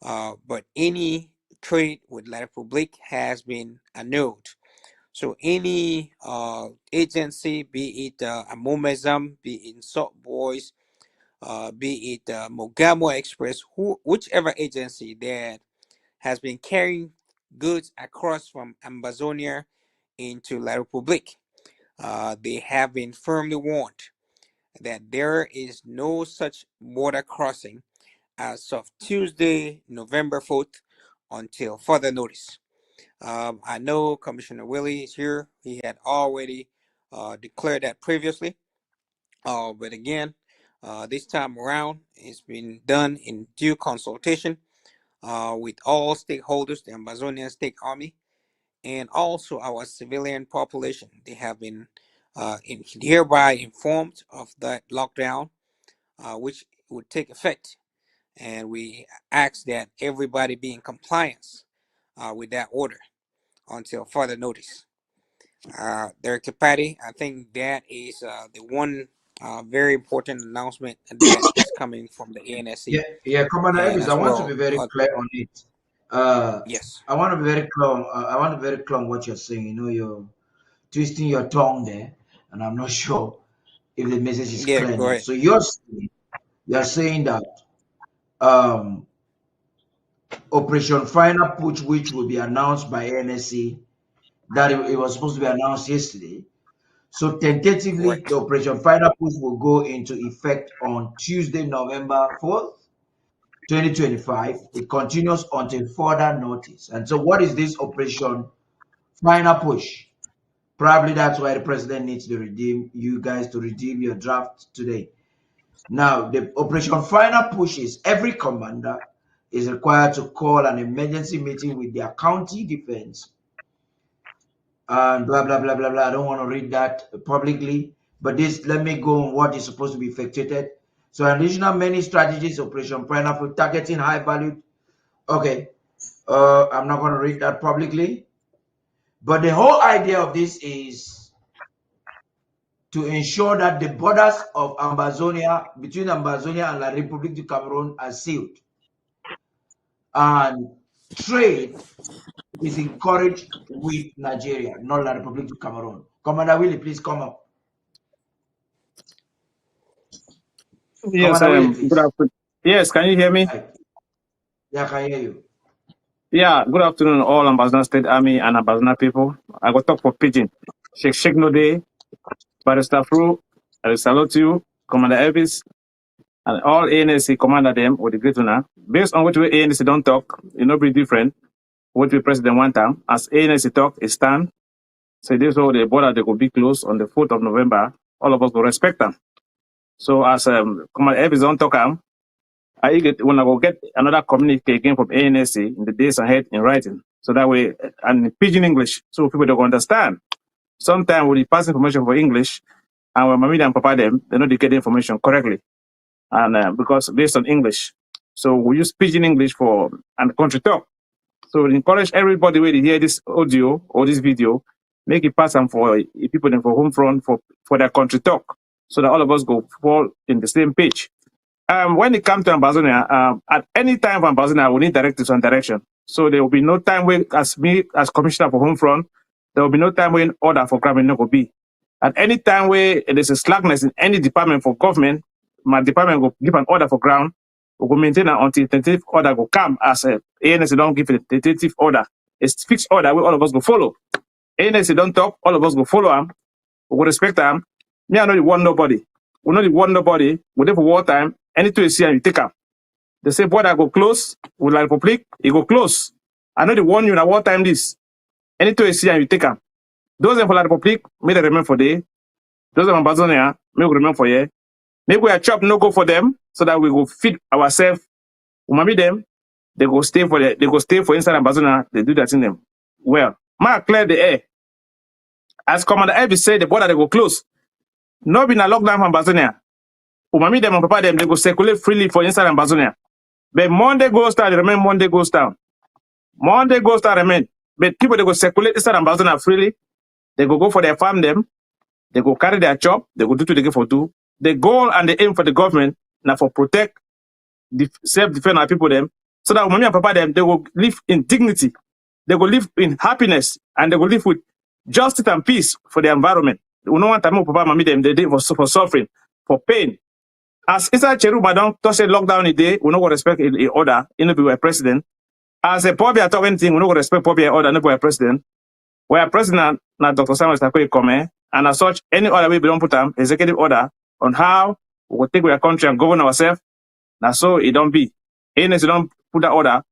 But any trade with La Republique has been annulled. So any agency, be it Amomezam, be it Salt Boys, be it Mogamo Express, whichever agency that has been carrying goods across from Ambazonia into La Republique, they have been firmly warned that there is no such border crossing as of Tuesday, November 4th, until further notice. I know Commissioner Willy is here. He had already declared that previously. But again, this time around, it's been done in due consultation with all stakeholders, the Amazonian State Army, and also our civilian population. They have been hereby informed of that lockdown, which would take effect. And we ask that everybody be in compliance with that order until further notice. Director Patty, I think that is the one very important announcement that is coming from the ANSC. Yeah, Commander Elvis, I want to be very clear on it. Yes. I want to be very clear. I want to be very clear on what you're saying. You know, you're twisting your tongue there, and I'm not sure if the message is clear. Go ahead. So you're saying that Operation Final Push, which will be announced by NSC, that it was supposed to be announced yesterday. So tentatively, the Operation Final Push will go into effect on Tuesday, November 4th, 2025. It continues until further notice. And so what is this Operation Final Push? Probably that's why the president needs to redeem you guys to redeem your draft today. Now, the Operation Final Push is every commander is required to call an emergency meeting with their county defense and blah, blah, blah, blah, blah. I don't want to read that publicly, but this, let me go on what is supposed to be effectuated. So, additional many strategies, Operation Pineapple, targeting high value. Okay, I'm not going to read that publicly, but the whole idea of this is to ensure that the borders of Ambazonia, between Ambazonia and La République du Cameroon, are sealed. And trade is encouraged with Nigeria, not La République du Cameroon. Commander Willy, please come up. Yes, Commander Willy, please. good afternoon. Yes, can you hear me? Yeah, I can hear you. Yeah, good afternoon, all Ambazona State Army and Ambazona people. I go talk for Pidgin. Sheikh No Day, Barrister Fru, I salute you, Commander Elvis, and all ANC commander them with the great honor. Based on what we ANC don't talk, it not be different. What we president one time, as ANC talk, it stand. So this all the border they will be closed on the 4th of November. All of us will respect them. So as Commander Elvis don't talk, I get when I will get another communique again from ANC in the days ahead in writing. So that way, and in pidgin English, so people don't understand. Sometimes we pass information for English, and when Mamida and Papa them, they know they get the information correctly. And because based on English. So we use pidgin English for and country talk. So we encourage everybody where they hear this audio or this video, make it pass them for people in for home front for their country talk. So that all of us go fall in the same page. When it comes to Ambazonia, at any time for Ambazonia, we need directives and direction. So there will be no time when, as me, as commissioner for Home Front, there will be no time when order for grabbing no go be. At any time where there's a slackness in any department for government, my department will give an order for ground, we will maintain it until tentative order will come as a ANC don't give a tentative order. It's fixed order where all of us go follow. ANC don't talk, all of us go follow them, we will respect them. Me, I know the one nobody. We know the one nobody, we there for wartime. Anything you see and you take up. They say border go close with La Republic, it go close. I know they warn you at what time this. Anything you see and you take up. Those for La Republic, may they remain for day. Those of Ambazonia, may we remain for year. Maybe we are chop no go for them so that we go feed ourselves. We maybe them, they go stay for inside Ambazonia, they do that in them. Well, ma clear the air. As Commander Elvis said, the border they go close. No been a lockdown for Ambazonia. Umami them and Papa them, they go circulate freely for inside Ambazonia. But Monday goes down, remain Monday goes down. Monday goes down, remain. But people, they go circulate inside Ambazonia freely. They go for their farm them. They go carry their chop. They go do to the for do. The goal and the aim for the government, now for protect, self-defend our people them. So that Umami and Papa them, they will live in dignity. They will live in happiness. And they will live with justice and peace for the environment. We don't want to move Papa Mami them, they live for suffering, for pain. As inside Tchiroma don't touch a lockdown a day, we don't respect the order, you know, be a president. As a Pobia talk anything, we don't respect Pobia order, no be a president. We are president, now Dr. Samuel Stakwe come, and as such, any other way we don't put an executive order on how we will take our country and govern ourselves. Now so it don't be. Unless you don't put that order,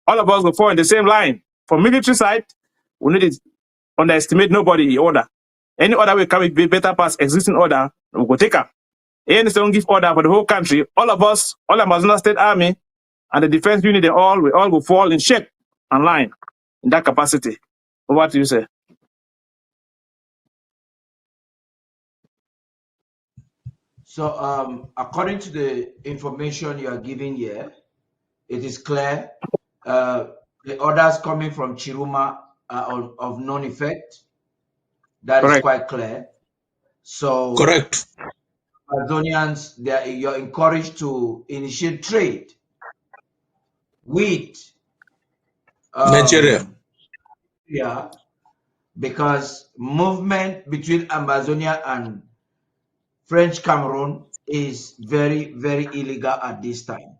all of us will fall in the same line. For military side, we need to underestimate nobody in order. Any other way can be better past existing order, we will take up. ANC don't give order for the whole country. All of us, all Amazona State Army and the defense unit, we all will fall in shape and line in that capacity. What do you say? So, according to the information you are giving here, it is clear the orders coming from Tchiroma are of non-effect. That Correct. is quite clear. So, Correct. Amazonians, you're encouraged to initiate trade with Nigeria. Yeah, because movement between Amazonia and French Cameroon is very, very illegal at this time.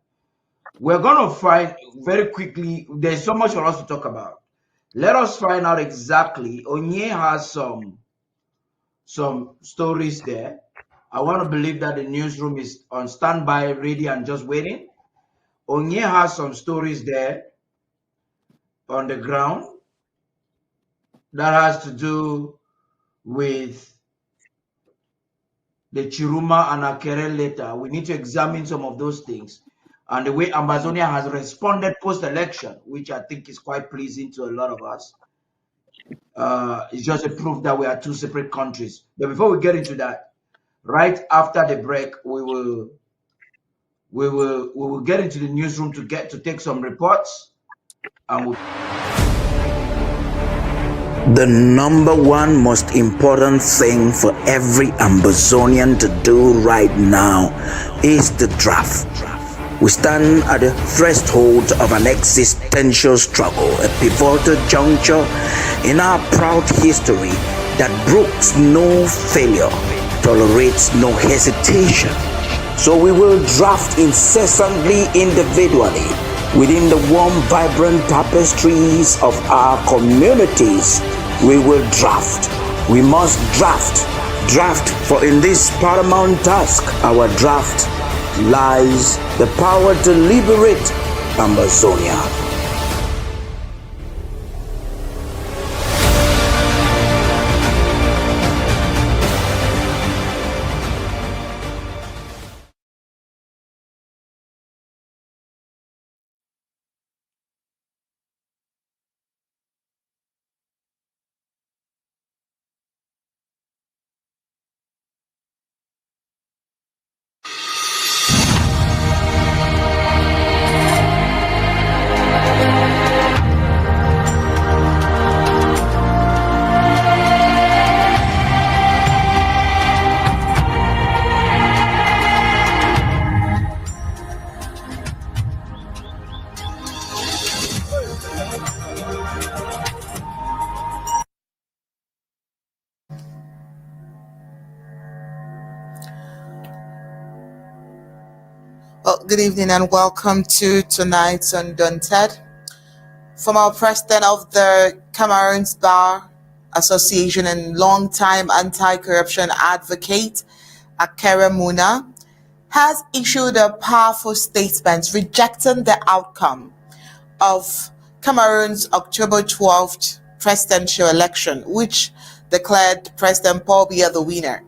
We're going to find very quickly, there's so much for us to talk about. Let us find out exactly. Onye has some stories there. I want to believe that the newsroom is on standby, ready and just waiting. Onye has some stories there on the ground that has to do with the Tchiroma and Akere letter. We need to examine some of those things. And the way Ambazonia has responded post-election, which I think is quite pleasing to a lot of us, is just a proof that we are two separate countries. But before we get into that, right after the break, we will get into the newsroom to take some reports, and The number one most important thing for every Ambazonian to do right now is the draft. We stand at the threshold of an existential struggle, a pivotal juncture in our proud history that brooks no failure, tolerates no hesitation. So we will draft incessantly, individually, within the warm, vibrant tapestries of our communities. We will draft. We must draft. Draft, for in this paramount task, our draft lies the power to liberate Ambazonia. Well, good evening and welcome to tonight's Undaunted. Former president of the Cameroons Bar Association and longtime anti-corruption advocate, Akere has issued a powerful statement rejecting the outcome of Cameroon's October 12th presidential election, which declared President Paul Biya the winner.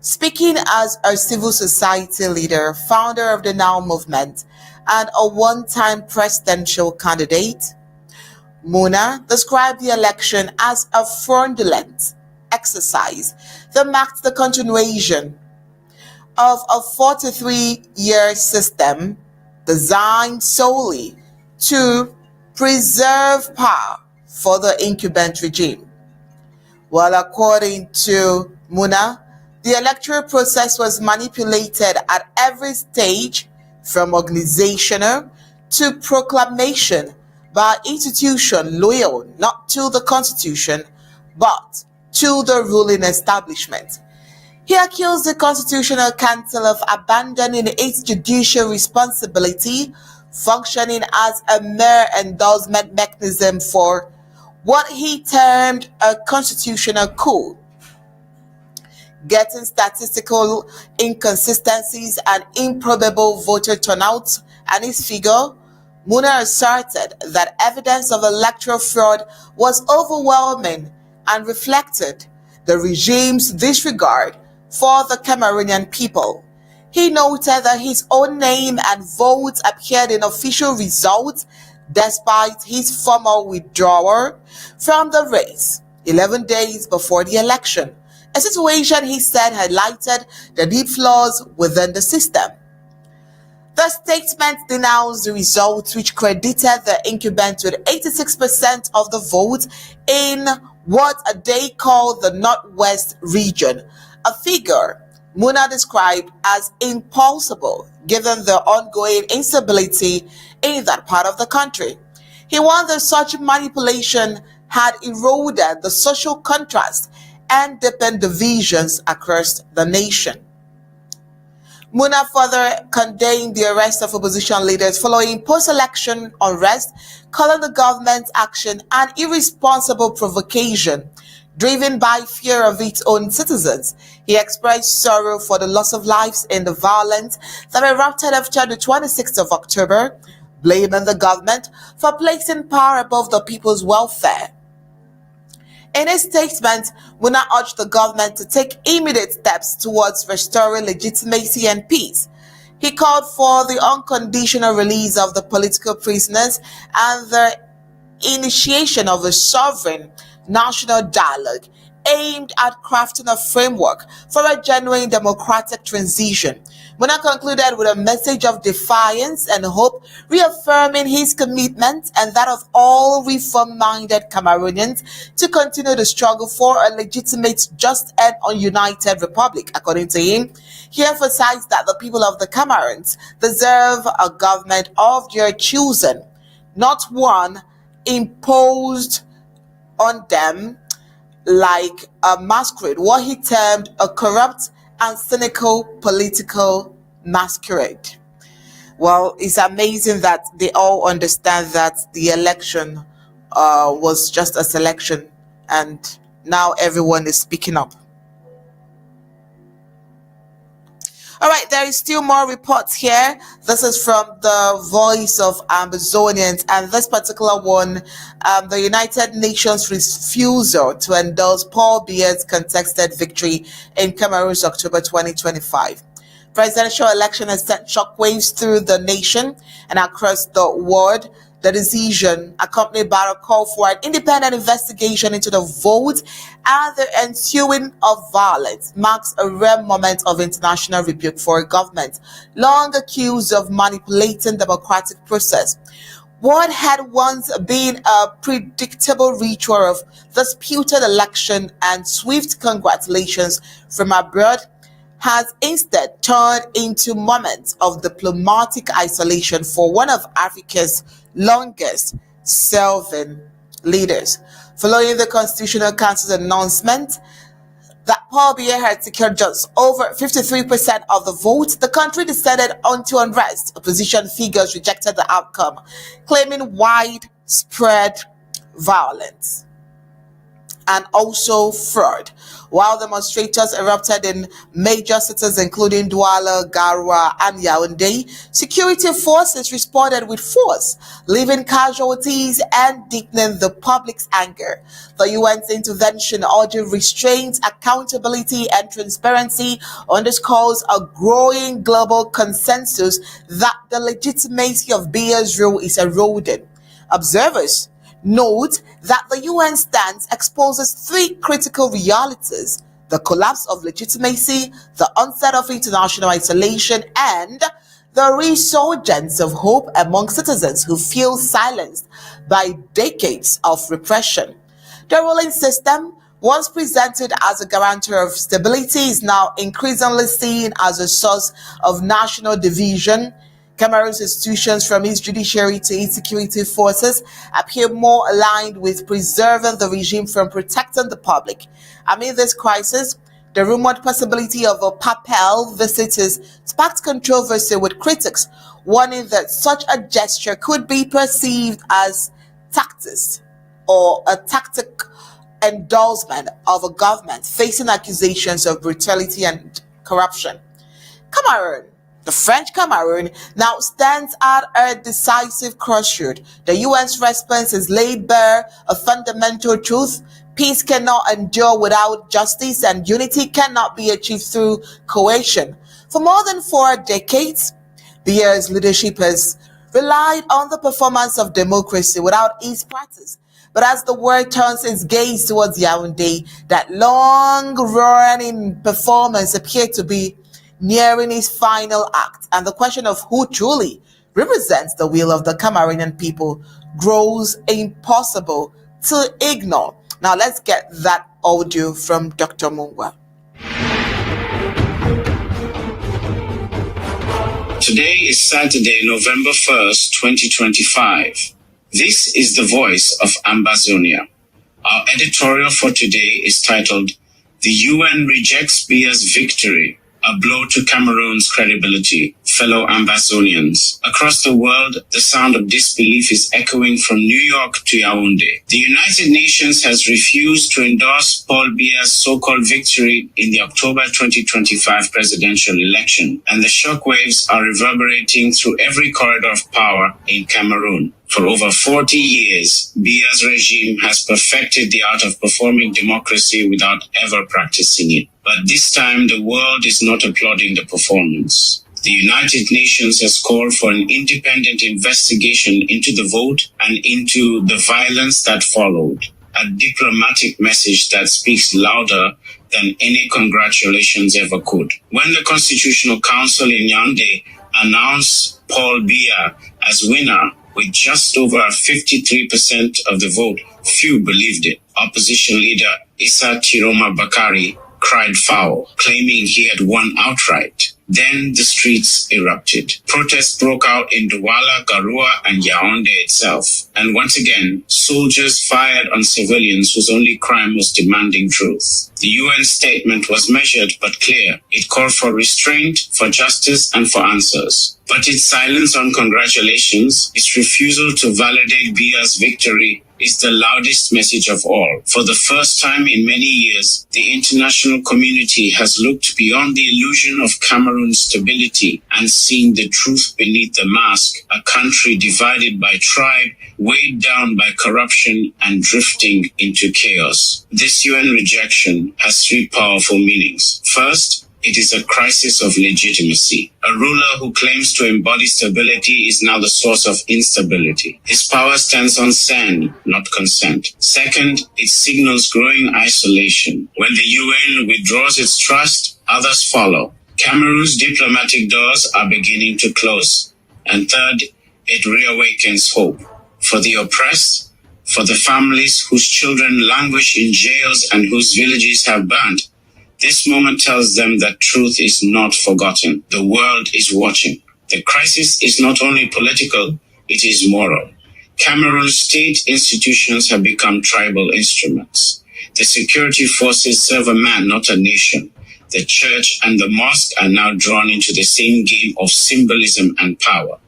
Speaking as a civil society leader, founder of the Now movement, and a one-time presidential candidate, Muna described the election as a fraudulent exercise that marked the continuation of a 43-year system designed solely to preserve power for the incumbent regime. Well, according to Muna, the electoral process was manipulated at every stage, from organizational to proclamation, by institution loyal not to the constitution but to the ruling establishment. He accused the Constitutional Council of abandoning its judicial responsibility, functioning as a mere endorsement mechanism for what he termed a constitutional coup. Getting statistical inconsistencies and improbable voter turnout and his figure, Muna asserted that evidence of electoral fraud was overwhelming and reflected the regime's disregard for the Cameroonian people. He noted that his own name and votes appeared in official results despite his former withdrawal from the race 11 days before the election. A situation he said highlighted the deep flaws within the system. The statement denounced the results, which credited the incumbent with 86% of the vote in what they call the Northwest region, a figure Muna described as impossible given the ongoing instability in that part of the country. He warned that such manipulation had eroded the social contrast and deepened divisions across the nation. Muna further condemned the arrest of opposition leaders following post-election unrest, calling the government's action an irresponsible provocation driven by fear of its own citizens. He expressed sorrow for the loss of lives in the violence that erupted after the 26th of October, blaming the government for placing power above the people's welfare. In his statement, Muna urged the government to take immediate steps towards restoring legitimacy and peace. He called for the unconditional release of the political prisoners and the initiation of a sovereign national dialogue aimed at crafting a framework for a genuine democratic transition. Muna concluded with a message of defiance and hope, reaffirming his commitment and that of all reform-minded Cameroonians to continue the struggle for a legitimate, just and united republic. According to him, he emphasized that the people of the Cameroons deserve a government of their choosing, not one imposed on them like a masquerade, what he termed a corrupt and cynical political masquerade. Well, it's amazing that they all understand that the election was just a selection, and now everyone is speaking up. All right, there is still more reports here. This is from the Voice of Ambazonians, and this particular one, the United Nations refusal to endorse Paul Biya's contested victory in Cameroon's October 2025. Presidential election has sent shockwaves through the nation and across the world. The decision, accompanied by a call for an independent investigation into the vote and the ensuing of violence, marks a rare moment of international rebuke for a government long accused of manipulating the democratic process. What had once been a predictable ritual of disputed election and swift congratulations from abroad has instead turned into moments of diplomatic isolation for one of Africa's longest serving leaders. Following the Constitutional Council's announcement that Paul Biya had secured just over 53% of the vote, the country descended onto unrest. Opposition figures rejected the outcome, claiming widespread violence and also fraud. While demonstrators erupted in major cities including Douala, Garoua, and Yaoundé, security forces responded with force, leaving casualties and deepening the public's anger. The UN's intervention, urging restraint, accountability, and transparency, underscores a growing global consensus that the legitimacy of Biya's rule is eroding. Observers note that the UN stance exposes three critical realities: the collapse of legitimacy, the onset of international isolation, and the resurgence of hope among citizens who feel silenced by decades of repression. The ruling system, once presented as a guarantor of stability, is now increasingly seen as a source of national division. Cameroon's institutions, from its judiciary to its security forces, appear more aligned with preserving the regime from protecting the public. Amid this crisis, the rumored possibility of a papal visit has sparked controversy, with critics warning that such a gesture could be perceived as tactics or a tactic endorsement of a government facing accusations of brutality and corruption. Cameroon. The French Cameroon now stands at a decisive crossroad. The UN's response has laid bare a fundamental truth: peace cannot endure without justice, and unity cannot be achieved through coercion. For more than 4 decades, Biya's leadership has relied on the performance of democracy without its practice. But as the world turns its gaze towards Yaoundé, that long-running performance appeared to be nearing its final act, and the question of who truly represents the will of the Cameroonian people grows impossible to ignore. Now let's get that audio from Dr. Mungwa. Today is Saturday, November 1st, 2025. This is the Voice of Ambazonia. Our editorial for today is titled, "The UN Rejects Biya's Victory, a Blow to Cameroon's Credibility," fellow Ambazonians. Across the world, the sound of disbelief is echoing from New York to Yaoundé. The United Nations has refused to endorse Paul Biya's so-called victory in the October 2025 presidential election, and the shockwaves are reverberating through every corridor of power in Cameroon. For over 40 years, Biya's regime has perfected the art of performing democracy without ever practicing it. But this time, the world is not applauding the performance. The United Nations has called for an independent investigation into the vote and into the violence that followed, a diplomatic message that speaks louder than any congratulations ever could. When the Constitutional Council in Yaoundé announced Paul Biya as winner with just over 53% of the vote, few believed it. Opposition leader Issa Tchiroma Bakari cried foul, claiming he had won outright. Then the streets erupted. Protests broke out in Douala, Garoua, and Yaoundé itself. And once again, soldiers fired on civilians whose only crime was demanding truth. The UN statement was measured but clear. It called for restraint, for justice, and for answers. But its silence on congratulations, its refusal to validate Biya's victory, is the loudest message of all. For the first time in many years, the international community has looked beyond the illusion of Cameroon's stability and seen the truth beneath the mask, a country divided by tribe, weighed down by corruption, and drifting into chaos. This UN rejection has three powerful meanings. First, it is a crisis of legitimacy. A ruler who claims to embody stability is now the source of instability. His power stands on sand, not consent. Second, it signals growing isolation. When the UN withdraws its trust, others follow. Cameroon's diplomatic doors are beginning to close. And third, it reawakens hope. For the oppressed, for the families whose children languish in jails and whose villages have burned, this moment tells them that truth is not forgotten. The world is watching. The crisis is not only political, it is moral. Cameroon's state institutions have become tribal instruments. The security forces serve a man, not a nation. The church and the mosque are now drawn into the same game of symbolism and power.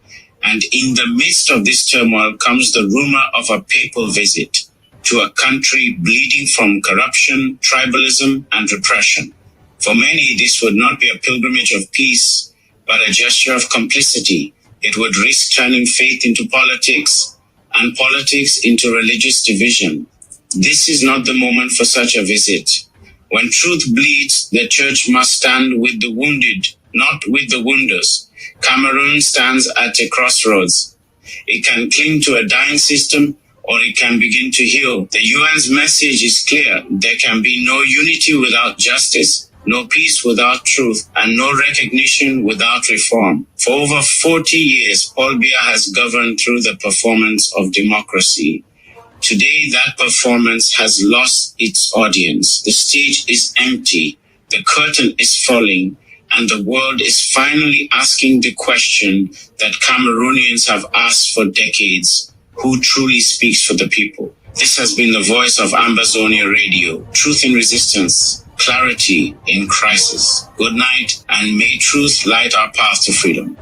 And in the midst of this turmoil comes the rumor of a papal visit to a country bleeding from corruption, tribalism, and repression. For many, this would not be a pilgrimage of peace, but a gesture of complicity. It would risk turning faith into politics, and politics into religious division. This is not the moment for such a visit. When truth bleeds, the church must stand with the wounded, not with the wounders. Cameroon stands at a crossroads. It can cling to a dying system, or it can begin to heal. The UN's message is clear. There can be no unity without justice, no peace without truth, and no recognition without reform. For over 40 years, Paul Biya has governed through the performance of democracy. Today, that performance has lost its audience. The stage is empty, the curtain is falling, and the world is finally asking the question that Cameroonians have asked for decades: who truly speaks for the people? This has been the voice of Ambazonia Radio. Truth in resistance, clarity in crisis. Good night, and may truth light our path to freedom.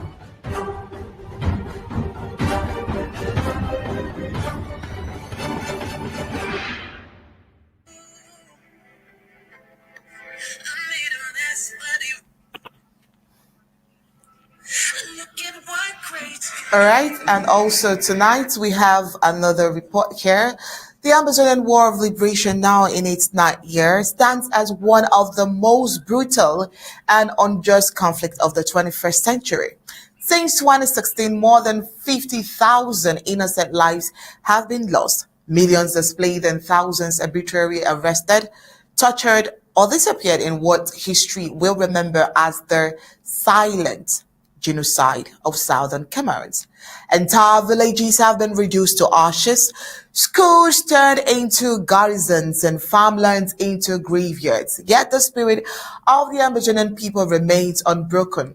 All right, and also tonight we have another report here. The Amazonian War of Liberation, now in its 9th year, stands as one of the most brutal and unjust conflicts of the 21st century. Since 2016, more than 50,000 innocent lives have been lost, millions displaced, and thousands arbitrarily arrested, tortured, or disappeared in what history will remember as the silent genocide of southern Cameroons. Entire villages have been reduced to ashes, schools turned into garrisons, and farmlands into graveyards. Yet the spirit of the Amazonian people remains unbroken.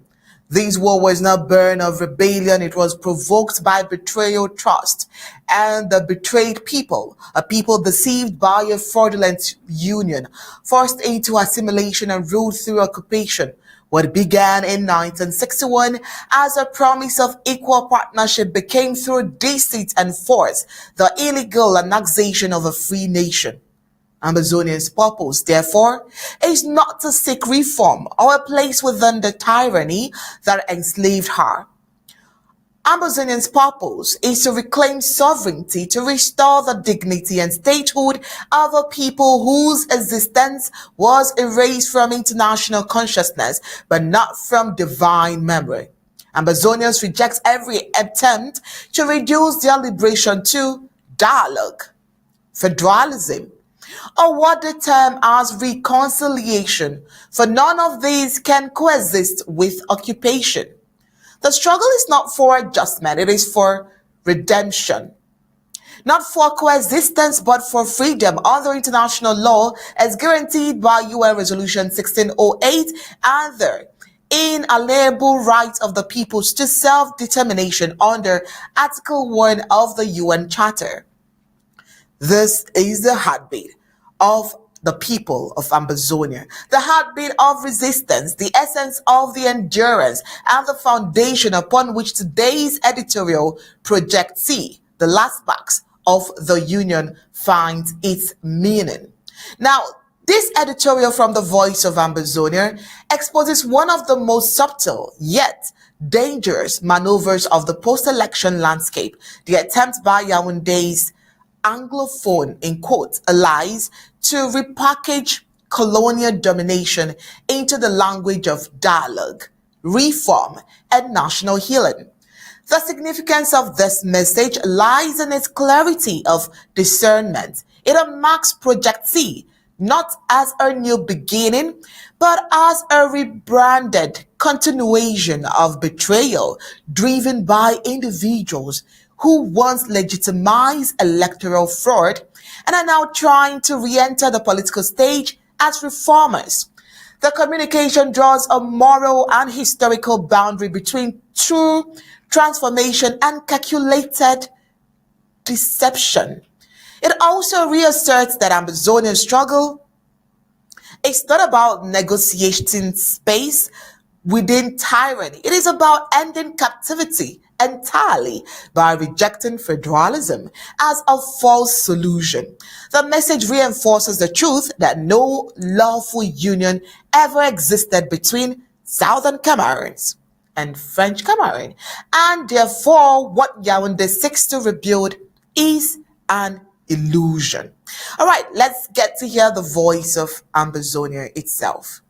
This war was not born of rebellion, it was provoked by betrayal, trust, and the betrayed people, a people deceived by a fraudulent union, forced into assimilation and ruled through occupation, What began in 1961 as a promise of equal partnership became through deceit and force the illegal annexation of a free nation. Ambazonian's purpose, therefore, is not to seek reform or a place within the tyranny that enslaved her. Ambazonian's purpose is to reclaim sovereignty, to restore the dignity and statehood of a people whose existence was erased from international consciousness, but not from divine memory. Ambazonians reject every attempt to reduce their liberation to dialogue, federalism, or what they term as reconciliation, for none of these can coexist with occupation. The struggle is not for adjustment, it is for redemption. Not for coexistence, but for freedom under international law as guaranteed by UN Resolution 1608 and the inalienable right of the peoples to self-determination under Article 1 of the UN Charter. This is the heartbeat of the people of Ambazonia, the heartbeat of resistance, the essence of the endurance, and the foundation upon which today's editorial Project C, the last box of the Union, finds its meaning. Now, this editorial from the Voice of Ambazonia exposes one of the most subtle yet dangerous maneuvers of the post-election landscape, the attempt by Yaoundé's Anglophone, in quotes, allies to repackage colonial domination into the language of dialogue, reform, and national healing. The significance of this message lies in its clarity of discernment. It marks Project C not as a new beginning, but as a rebranded continuation of betrayal driven by individuals who once legitimized electoral fraud and are now trying to re-enter the political stage as reformers. The communication draws a moral and historical boundary between true transformation and calculated deception. It also reasserts that Ambazonian struggle is not about negotiating space within tyranny. It is about ending captivity entirely by rejecting federalism as a false solution. The message reinforces the truth that no lawful union ever existed between Southern Cameroons and French Cameroon, and therefore what Yaoundé seeks to rebuild is an illusion. All right, let's get to hear the voice of Ambazonia itself.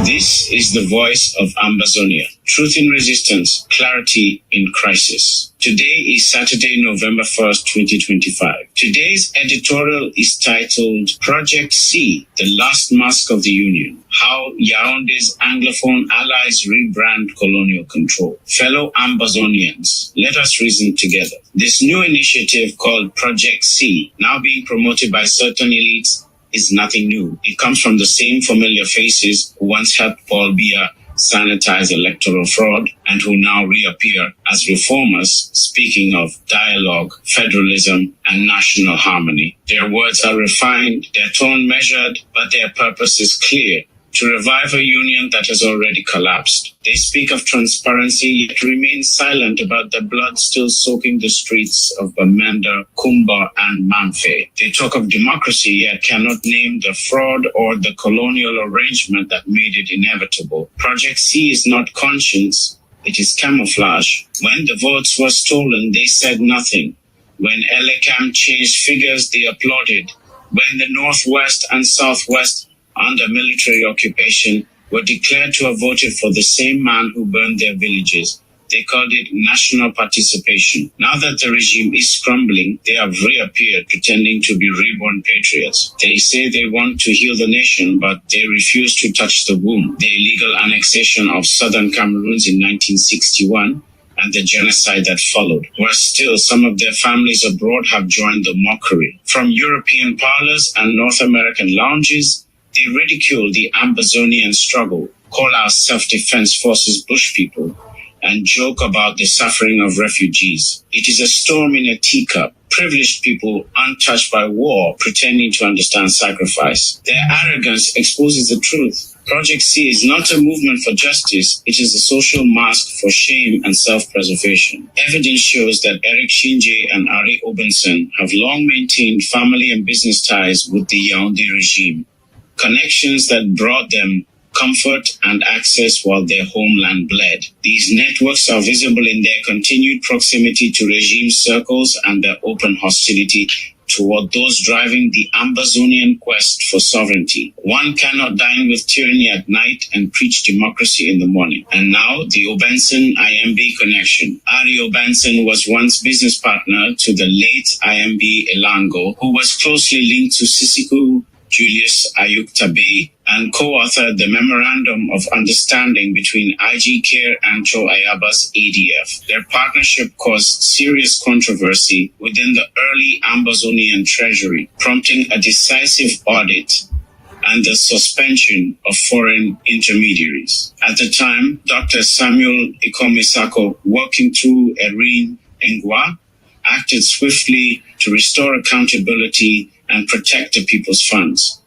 This is the voice of Ambazonia. Truth in resistance, clarity in crisis. Today is Saturday, November 1st, 2025. Today's editorial is titled Project C, the Last Mask of the Union. How Yaoundé's Anglophone allies rebrand colonial control. Fellow Ambazonians, let us reason together. This new initiative called Project C, now being promoted by certain elites, is nothing new. It comes from the same familiar faces who once helped Paul Biya sanitize electoral fraud and who now reappear as reformers, speaking of dialogue, federalism, and national harmony. Their words are refined, their tone measured, but their purpose is clear: to revive a union that has already collapsed. They speak of transparency, yet remain silent about the blood still soaking the streets of Bamenda, Kumba, and Mamfe. They talk of democracy, yet cannot name the fraud or the colonial arrangement that made it inevitable. Project C is not conscience, it is camouflage. When the votes were stolen, they said nothing. When Elekam changed figures, they applauded. When the Northwest and Southwest under military occupation were declared to have voted for the same man who burned their villages, they called it national participation. Now that the regime is crumbling, they have reappeared pretending to be reborn patriots. They say they want to heal the nation, but they refuse to touch the womb. The illegal annexation of southern Cameroons in 1961 and the genocide that followed. Worse still, some of their families abroad have joined the mockery. From European parlors and North American lounges, they ridicule the Ambazonian struggle, call our self-defense forces bush people, and joke about the suffering of refugees. It is a storm in a teacup. Privileged people, untouched by war, pretending to understand sacrifice. Their arrogance exposes the truth. Project C is not a movement for justice, it is a social mask for shame and self-preservation. Evidence shows that Eric Shinje and Ari Obenson have long maintained family and business ties with the Yaoundé regime, connections that brought them comfort and access while their homeland bled. These networks are visible in their continued proximity to regime circles and their open hostility toward those driving the Ambazonian quest for sovereignty. One cannot dine with tyranny at night and preach democracy in the morning. And now, the Obenson-IMB connection. Ari Obenson was once business partner to the late IMB Elango, who was closely linked to Sisiku Julius Ayuk Tabe, and co-authored the Memorandum of Understanding between IG Care and Cho Ayaba's ADF. Their partnership caused serious controversy within the early Ambazonian treasury, prompting a decisive audit and the suspension of foreign intermediaries. At the time, Dr. Samuel Ikomisako, working through Erin Ngwa, acted swiftly to restore accountability and protect the people's funds.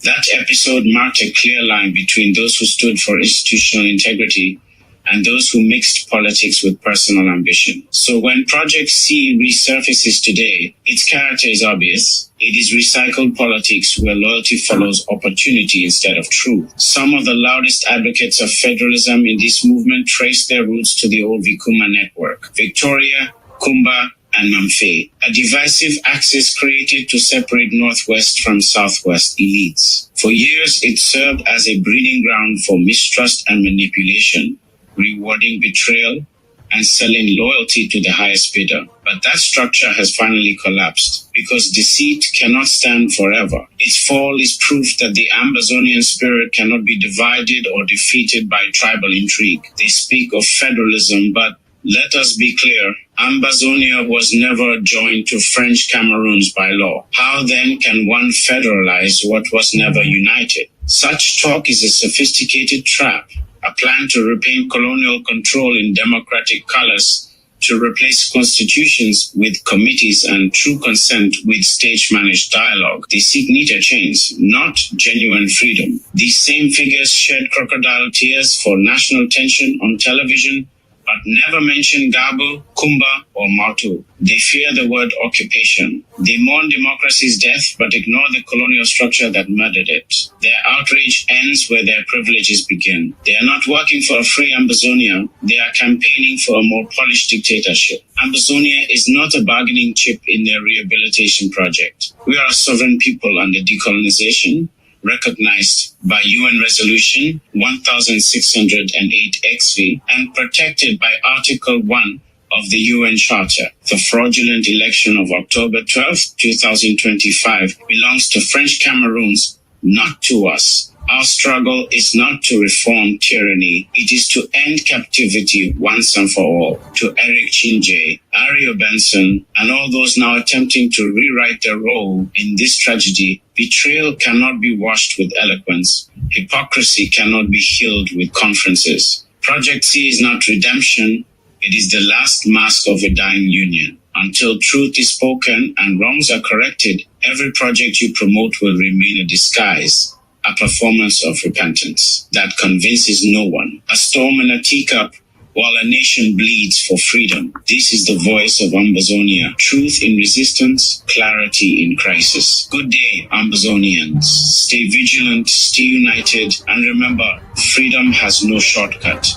That episode marked a clear line between those who stood for institutional integrity and those who mixed politics with personal ambition. So when Project C resurfaces today, its character is obvious. It is recycled politics where loyalty follows opportunity instead of truth. Some of the loudest advocates of federalism in this movement trace their roots to the old Vikuma network. Victoria, Kumba, and Mamfe, a divisive axis created to separate Northwest from Southwest elites. For years, it served as a breeding ground for mistrust and manipulation, rewarding betrayal and selling loyalty to the highest bidder. But that structure has finally collapsed because deceit cannot stand forever. Its fall is proof that the Ambazonian spirit cannot be divided or defeated by tribal intrigue. They speak of federalism, but let us be clear, Ambazonia was never joined to French Cameroons by law. How then can one federalize what was never united? Such talk is a sophisticated trap, a plan to repaint colonial control in democratic colors, to replace constitutions with committees and true consent with stage-managed dialogue. They seek neater chains, not genuine freedom. These same figures shed crocodile tears for national tension on television, but never mention Gabo, Kumba, or Matu. They fear the word occupation. They mourn democracy's death, but ignore the colonial structure that murdered it. Their outrage ends where their privileges begin. They are not working for a free Ambazonia. They are campaigning for a more polished dictatorship. Ambazonia is not a bargaining chip in their rehabilitation project. We are a sovereign people under decolonization, recognized by UN Resolution 1608 XV and protected by Article 1 of the UN Charter. The fraudulent election of October 12, 2025 belongs to French Cameroons, not to us. Our struggle is not to reform tyranny, it is to end captivity once and for all. To Eric Shinje, Ari Benson, and all those now attempting to rewrite their role in this tragedy, betrayal cannot be washed with eloquence. Hypocrisy cannot be healed with conferences. Project C is not redemption, it is the last mask of a dying union. Until truth is spoken and wrongs are corrected, every project you promote will remain a disguise, a performance of repentance that convinces no one. A storm in a teacup while a nation bleeds for freedom. This is the voice of Ambazonia. Truth in resistance, clarity in crisis. Good day, Ambazonians. Stay vigilant, stay united, and remember, freedom has no shortcut.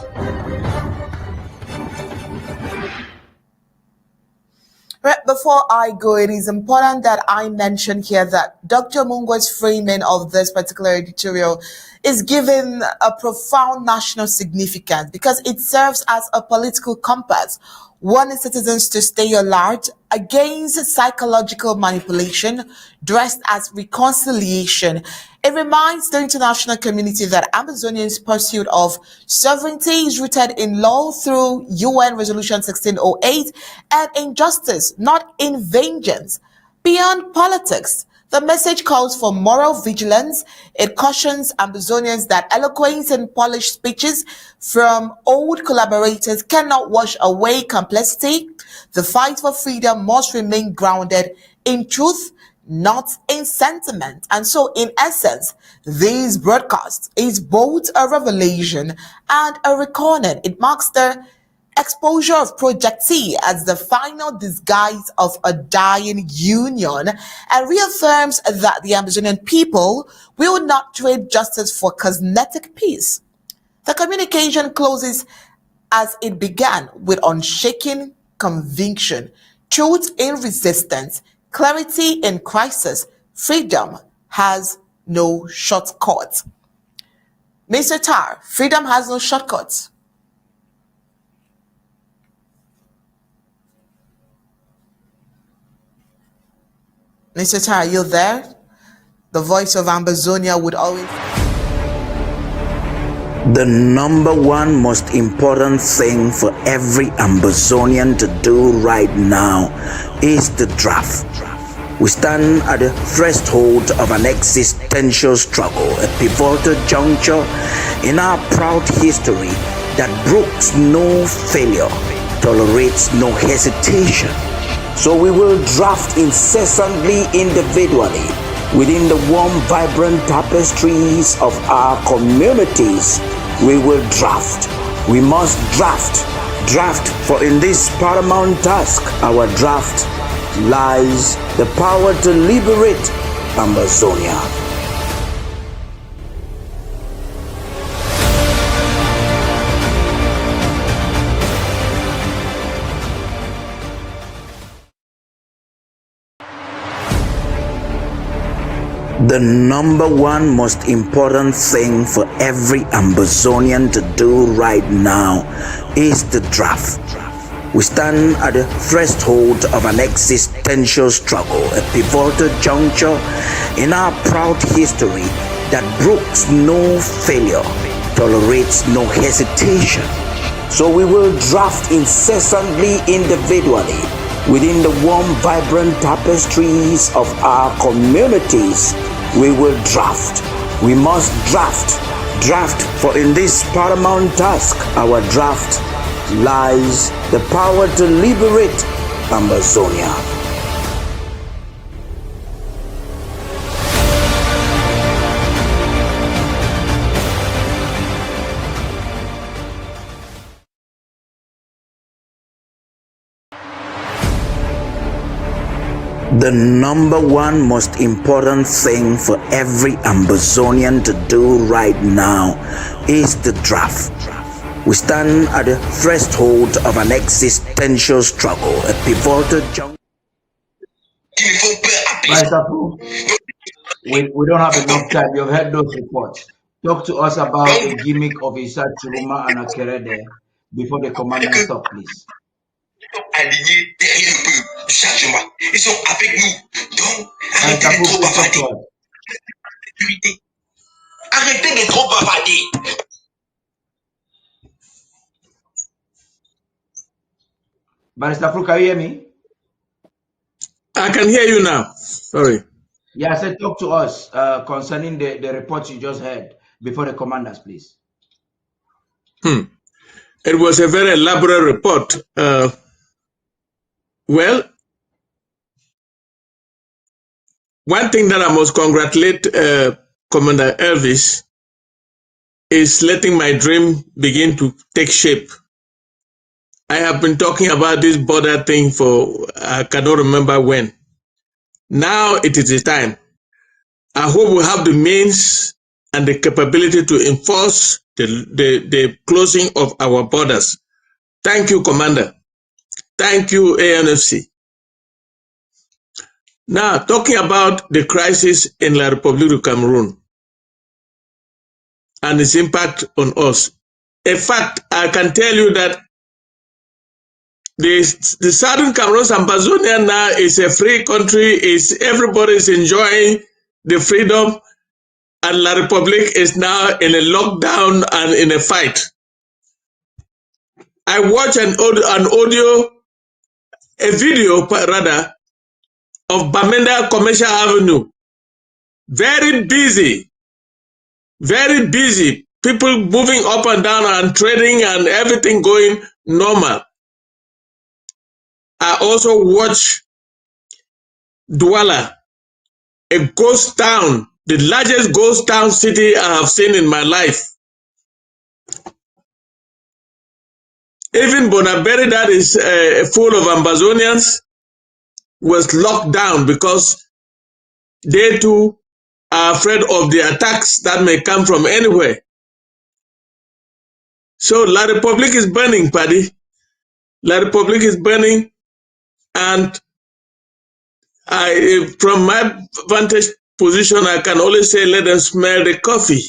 Right, before I go, it is important that I mention here that Dr. Mungo's framing of this particular editorial is given a profound national significance because it serves as a political compass, warning citizens to stay alert against psychological manipulation dressed as reconciliation. It reminds the international community that Amazonians' pursuit of sovereignty is rooted in law through UN Resolution 1608 and in justice, not in vengeance. Beyond politics, The message calls for moral vigilance. It cautions Ambazonians that eloquent and polished speeches from old collaborators cannot wash away complexity. The fight for freedom must remain grounded in truth, not in sentiment. And so, in essence, this broadcast is both a revelation and a reckoning. It marks the exposure of Project T as the final disguise of a dying union and reaffirms that the Amazonian people will not trade justice for cosmetic peace. The communication closes as it began with unshaken conviction, truth in resistance, clarity in crisis. Freedom has no shortcut. Mr. Tar, freedom has no shortcuts. Mr. Tar, are you there? The voice of Ambazonia would always... The number one most important thing for every Ambazonian to do right now is the draft. We stand at the threshold of an existential struggle, a pivotal juncture in our proud history that brooks no failure, tolerates no hesitation. So we will draft incessantly, individually, within the warm, vibrant tapestries of our communities. We will draft. We must draft. Draft, for in this paramount task, our draft lies the power to liberate Ambazonia. The number one most important thing for every Ambazonian to do right now is the draft. We stand at the threshold of an existential struggle, a pivotal juncture in our proud history that brooks no failure, tolerates no hesitation. So we will draft incessantly, individually, within the warm, vibrant tapestries of our communities. We will draft. We must draft. Draft, for in this paramount task, our draft lies the power to liberate Ambazonia. The number one most important thing for every Ambazonian to do right now is the draft. We stand at the threshold of an existential struggle, a pivotal juncture. We don't have enough time. You've heard those reports. Talk to us about the gimmick of Tchiroma and Akere there before the commandant talk, please. Alignés derrière le peuple du changement. Ils sont avec nous. Donc, arrêtez de trop bavarder. Arrêtez de trop bavarder. Barrister Fru, can you hear me? I can hear you now. Sorry. Yeah, I said talk to us concerning the reports you just heard before the commanders, please. It was a very elaborate report. Well, one thing that I must congratulate Commander Elvis is letting my dream begin to take shape. I have been talking about this border thing for I cannot remember when. Now it is the time. I hope we have the means and the capability to enforce the closing of our borders. Thank you, Commander. Thank you, ANFC. Now, talking about the crisis in La République of Cameroon and its impact on us. In fact, I can tell you that the southern Cameroons and Ambazonia now is a free country. Everybody is enjoying the freedom, and La République is now in a lockdown and in a fight. I watched a video rather, of Bamenda Commercial Avenue very busy, very busy. People moving up and down and trading and everything going normal. I also watch Douala, a ghost town, the largest ghost town city I have seen in my life. Even Bonaberi, that is full of Ambazonians, was locked down because they too are afraid of the attacks that may come from anywhere. So La Republique is burning, Paddy. La Republique is burning, and from my vantage position, I can only say let them smell the coffee.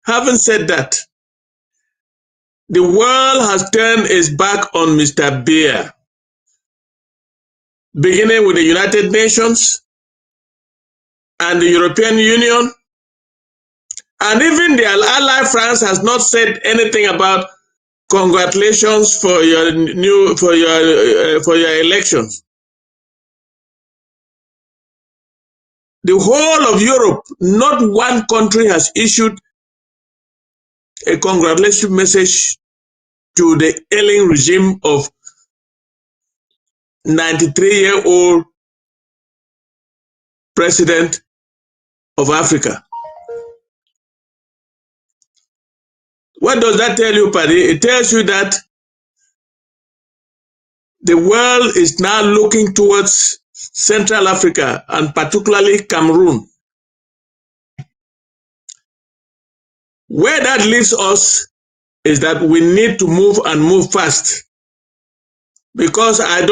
Having said that, the world has turned its back on Mr. Beer, beginning with the United Nations and the European Union, and even the ally France has not said anything about congratulations for your elections. The whole of Europe, not one country has issued a congratulation message to the ailing regime of 93-year-old president of Africa. What does that tell you, Paddy? It tells you that the world is now looking towards Central Africa and particularly Cameroon. Where that leaves us is that we need to move and move fast, because I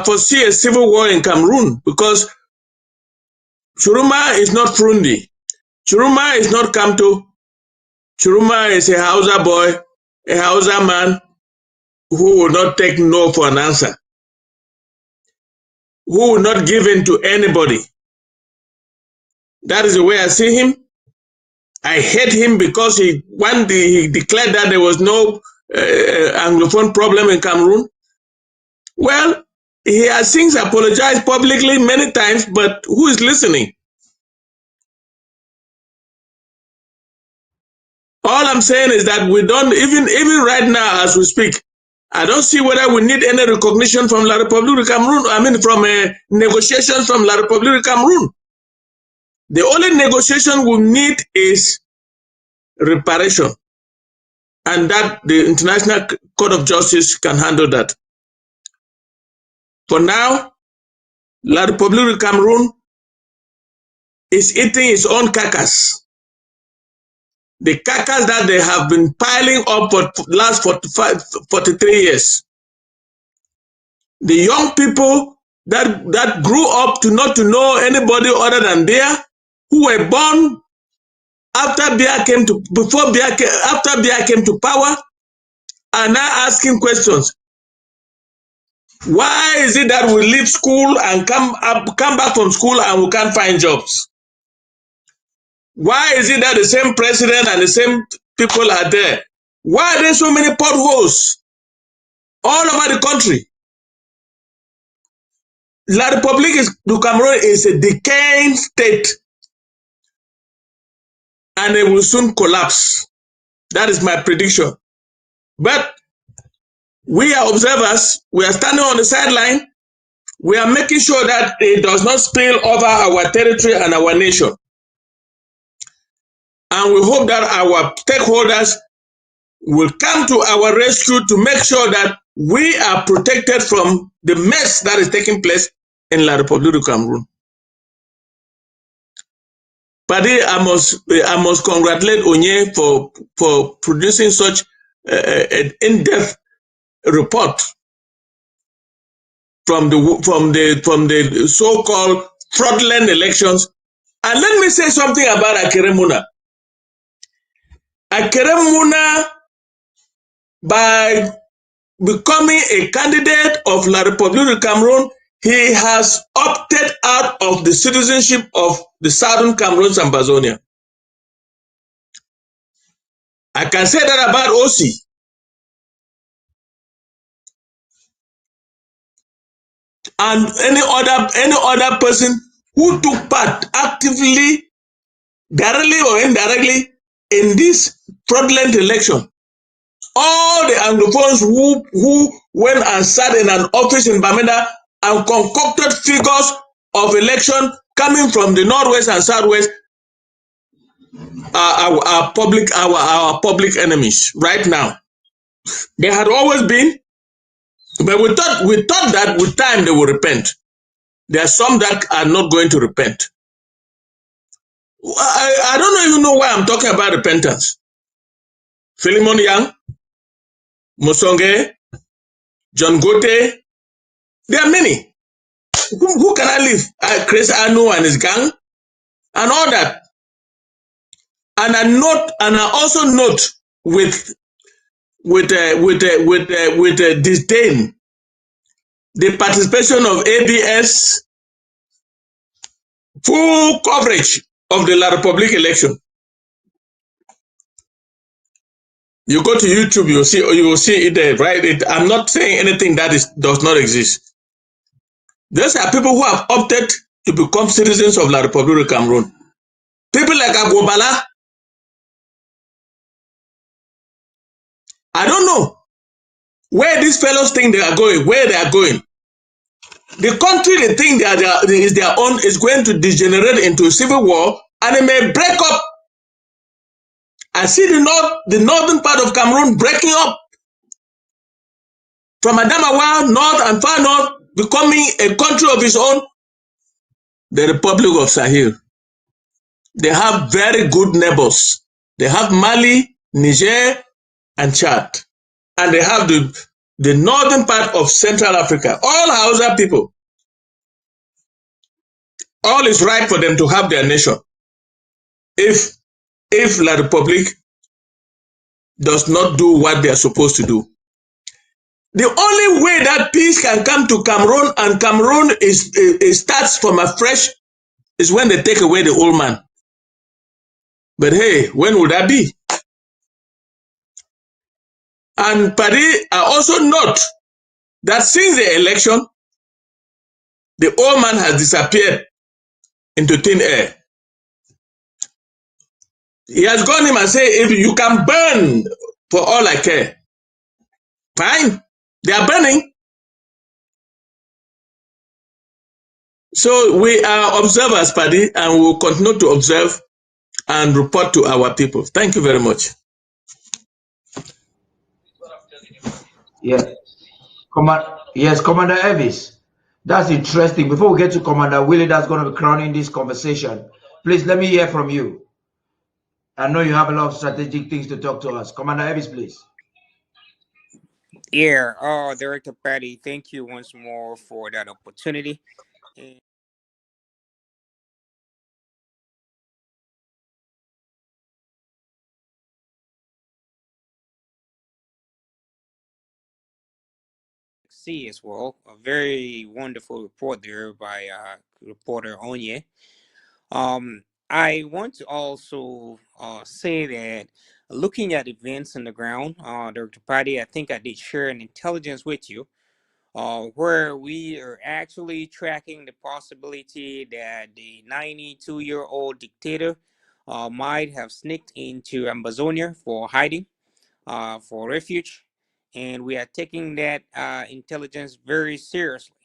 foresee a civil war in Cameroon, because Tchiroma is not Frundi. Tchiroma is not Kamto. Tchiroma is a Hausa boy, a Hausa man who will not take no for an answer, who will not give in to anybody. That is the way I see him. I hate him because he declared that there was no Anglophone problem in Cameroon. Well, he has since apologized publicly many times, but who is listening? All I'm saying is that we don't, even right now as we speak, I don't see whether we need any recognition from La République du Cameroun, from negotiations from La République du Cameroun. The only negotiation we need is reparation, and that the International Court of Justice can handle that. For now, La République du Cameroun is eating its own carcass. The carcass that they have been piling up for the last 43 years. The young people that grew up not to know anybody other than Biya, who were born after Biya came to power, are now asking questions. Why is it that we leave school and come back from school and we can't find jobs? Why is it that the same president and the same people are there? Why are there so many potholes all over the country? La République du Cameroon is a decaying state, and it will soon collapse. That is my prediction. But we are observers. We are standing on the sideline. We are making sure that it does not spill over our territory and our nation. And we hope that our stakeholders will come to our rescue to make sure that we are protected from the mess that is taking place in La République du Cameroon. Paddy, I must congratulate Onye for producing such an in-depth report from the so-called fraudulent elections. And let me say something about Akere Muna. Akere Muna, by becoming a candidate of La République du Cameroon, he has opted out of the citizenship of the Southern Cameroons and Ambazonia. I can say that about OC. and any other person who took part actively, directly or indirectly, in this fraudulent election. All the Anglophones who went and sat in an office in Bamenda and concocted figures of election coming from the northwest and southwest are our public enemies right now. They had always been, but we thought that with time they will repent. There are some that are not going to repent. I don't even know why I'm talking about repentance. Philemon Young, Musonge, John Gote, there are many. Who can I leave? Chris Anu and his gang and all that. And I also note with disdain the participation of ABS full coverage of the La Republique election. You go to YouTube, you will see it there, right? I'm not saying anything that does not exist. Those are people who have opted to become citizens of La Republique of Cameroon. People like Agwobala. I don't know where these fellows think they are going, where they are going. The country they think is their own is going to degenerate into a civil war, and it may break up. I see the northern part of Cameroon breaking up from Adamawa, north and far north, becoming a country of its own. The Republic of Sahel. They have very good neighbors. They have Mali, Niger, and Chad. And they have the northern part of Central Africa. All Hausa people. All is right for them to have their nation. If La Republique does not do what they are supposed to do. The only way that peace can come to Cameroon and Cameroon starts from afresh is when they take away the old man. But hey, when would that be? And Paris, I also note that since the election, the old man has disappeared into thin air. He has gone him and said, if you can burn for all I care, fine. They are burning. So we are observers, Paddy, and we will continue to observe and report to our people. Thank you very much. Yeah. Yes, Commander Elvis. That's interesting. Before we get to Commander Willy, that's going to be crowning this conversation. Please let me hear from you. I know you have a lot of strategic things to talk to us. Commander Elvis, please. Yeah, Director Patty, thank you once more for that opportunity. See as well, a very wonderful report there by reporter Onye. I want to also say that looking at events on the ground, Dr. Patty, I think I did share an intelligence with you, where we are actually tracking the possibility that the 92-year-old dictator might have sneaked into Amazonia for hiding, for refuge, and we are taking that intelligence very seriously.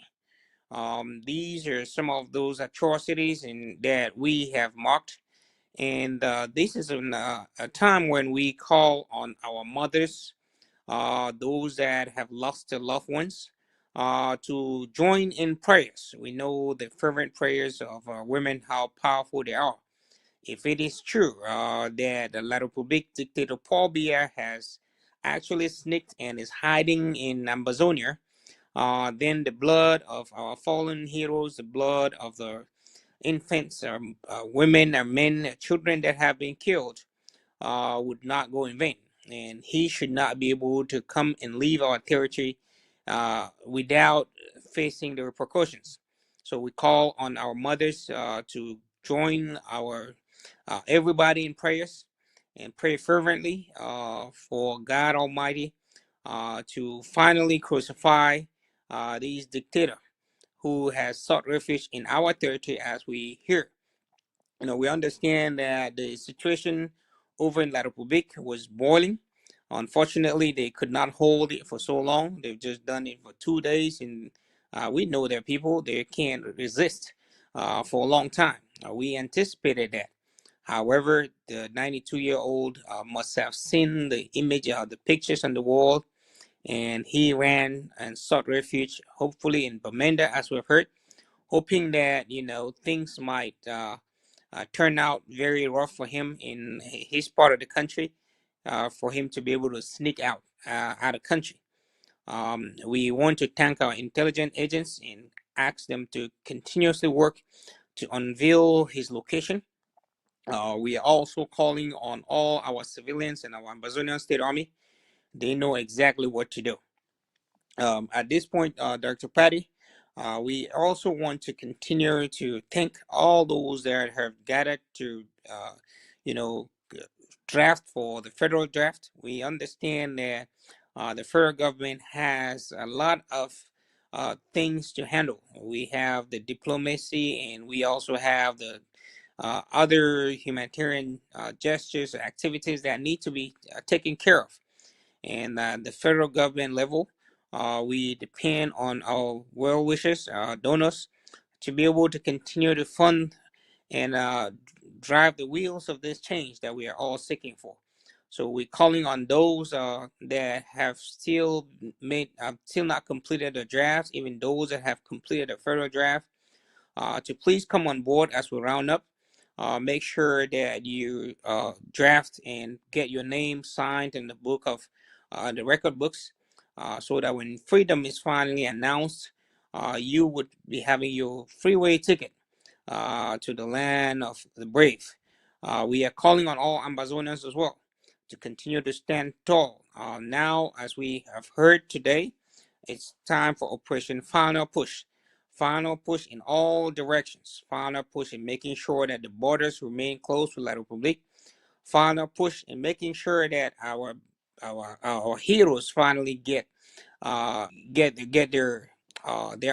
These are some of those atrocities that we have marked, and this is a time when we call on our mothers, those that have lost their loved ones, to join in prayers. We know the fervent prayers of women, how powerful they are. If it is true that the La Republique dictator Paul Biya has actually sneaked and is hiding in Amazonia, then the blood of our fallen heroes, the blood of the infants, women, or men, children that have been killed would not go in vain. And he should not be able to come and leave our territory without facing the repercussions. So we call on our mothers to join our everybody in prayers and pray fervently for God Almighty to finally crucify these dictators. who has sought refuge in our territory as we hear. We understand that the situation over in La Republique was boiling. Unfortunately, they could not hold it for so long. They've just done it for 2 days, and we know their people, they can't resist for a long time. We anticipated that. However, the 92-year-old must have seen the image, the pictures on the wall, and he ran and sought refuge, hopefully in Bamenda, as we've heard, hoping that, things might turn out very rough for him in his part of the country, for him to be able to sneak out of country. We want to thank our intelligence agents and ask them to continuously work to unveil his location. We are also calling on all our civilians and our Ambazonian State Army. They know exactly what to do. At this point, Dr. Patty, we also want to continue to thank all those that have gathered to, draft for the federal draft. We understand that the federal government has a lot of things to handle. We have the diplomacy, and we also have the other humanitarian gestures, activities that need to be taken care of. And the federal government level, we depend on our well wishers, donors, to be able to continue to fund and drive the wheels of this change that we are all seeking for. So we're calling on those that have still not completed the drafts, even those that have completed the federal draft, to please come on board as we round up. Make sure that you draft and get your name signed in the book of the record books, so that when freedom is finally announced, you would be having your freeway ticket to the land of the brave. We are calling on all Ambazonians as well to continue to stand tall. Now, as we have heard today, it's time for Operation Final Push. Final push in all directions. Final push in making sure that the borders remain closed with La Republique. Final push in making sure that our heroes finally get their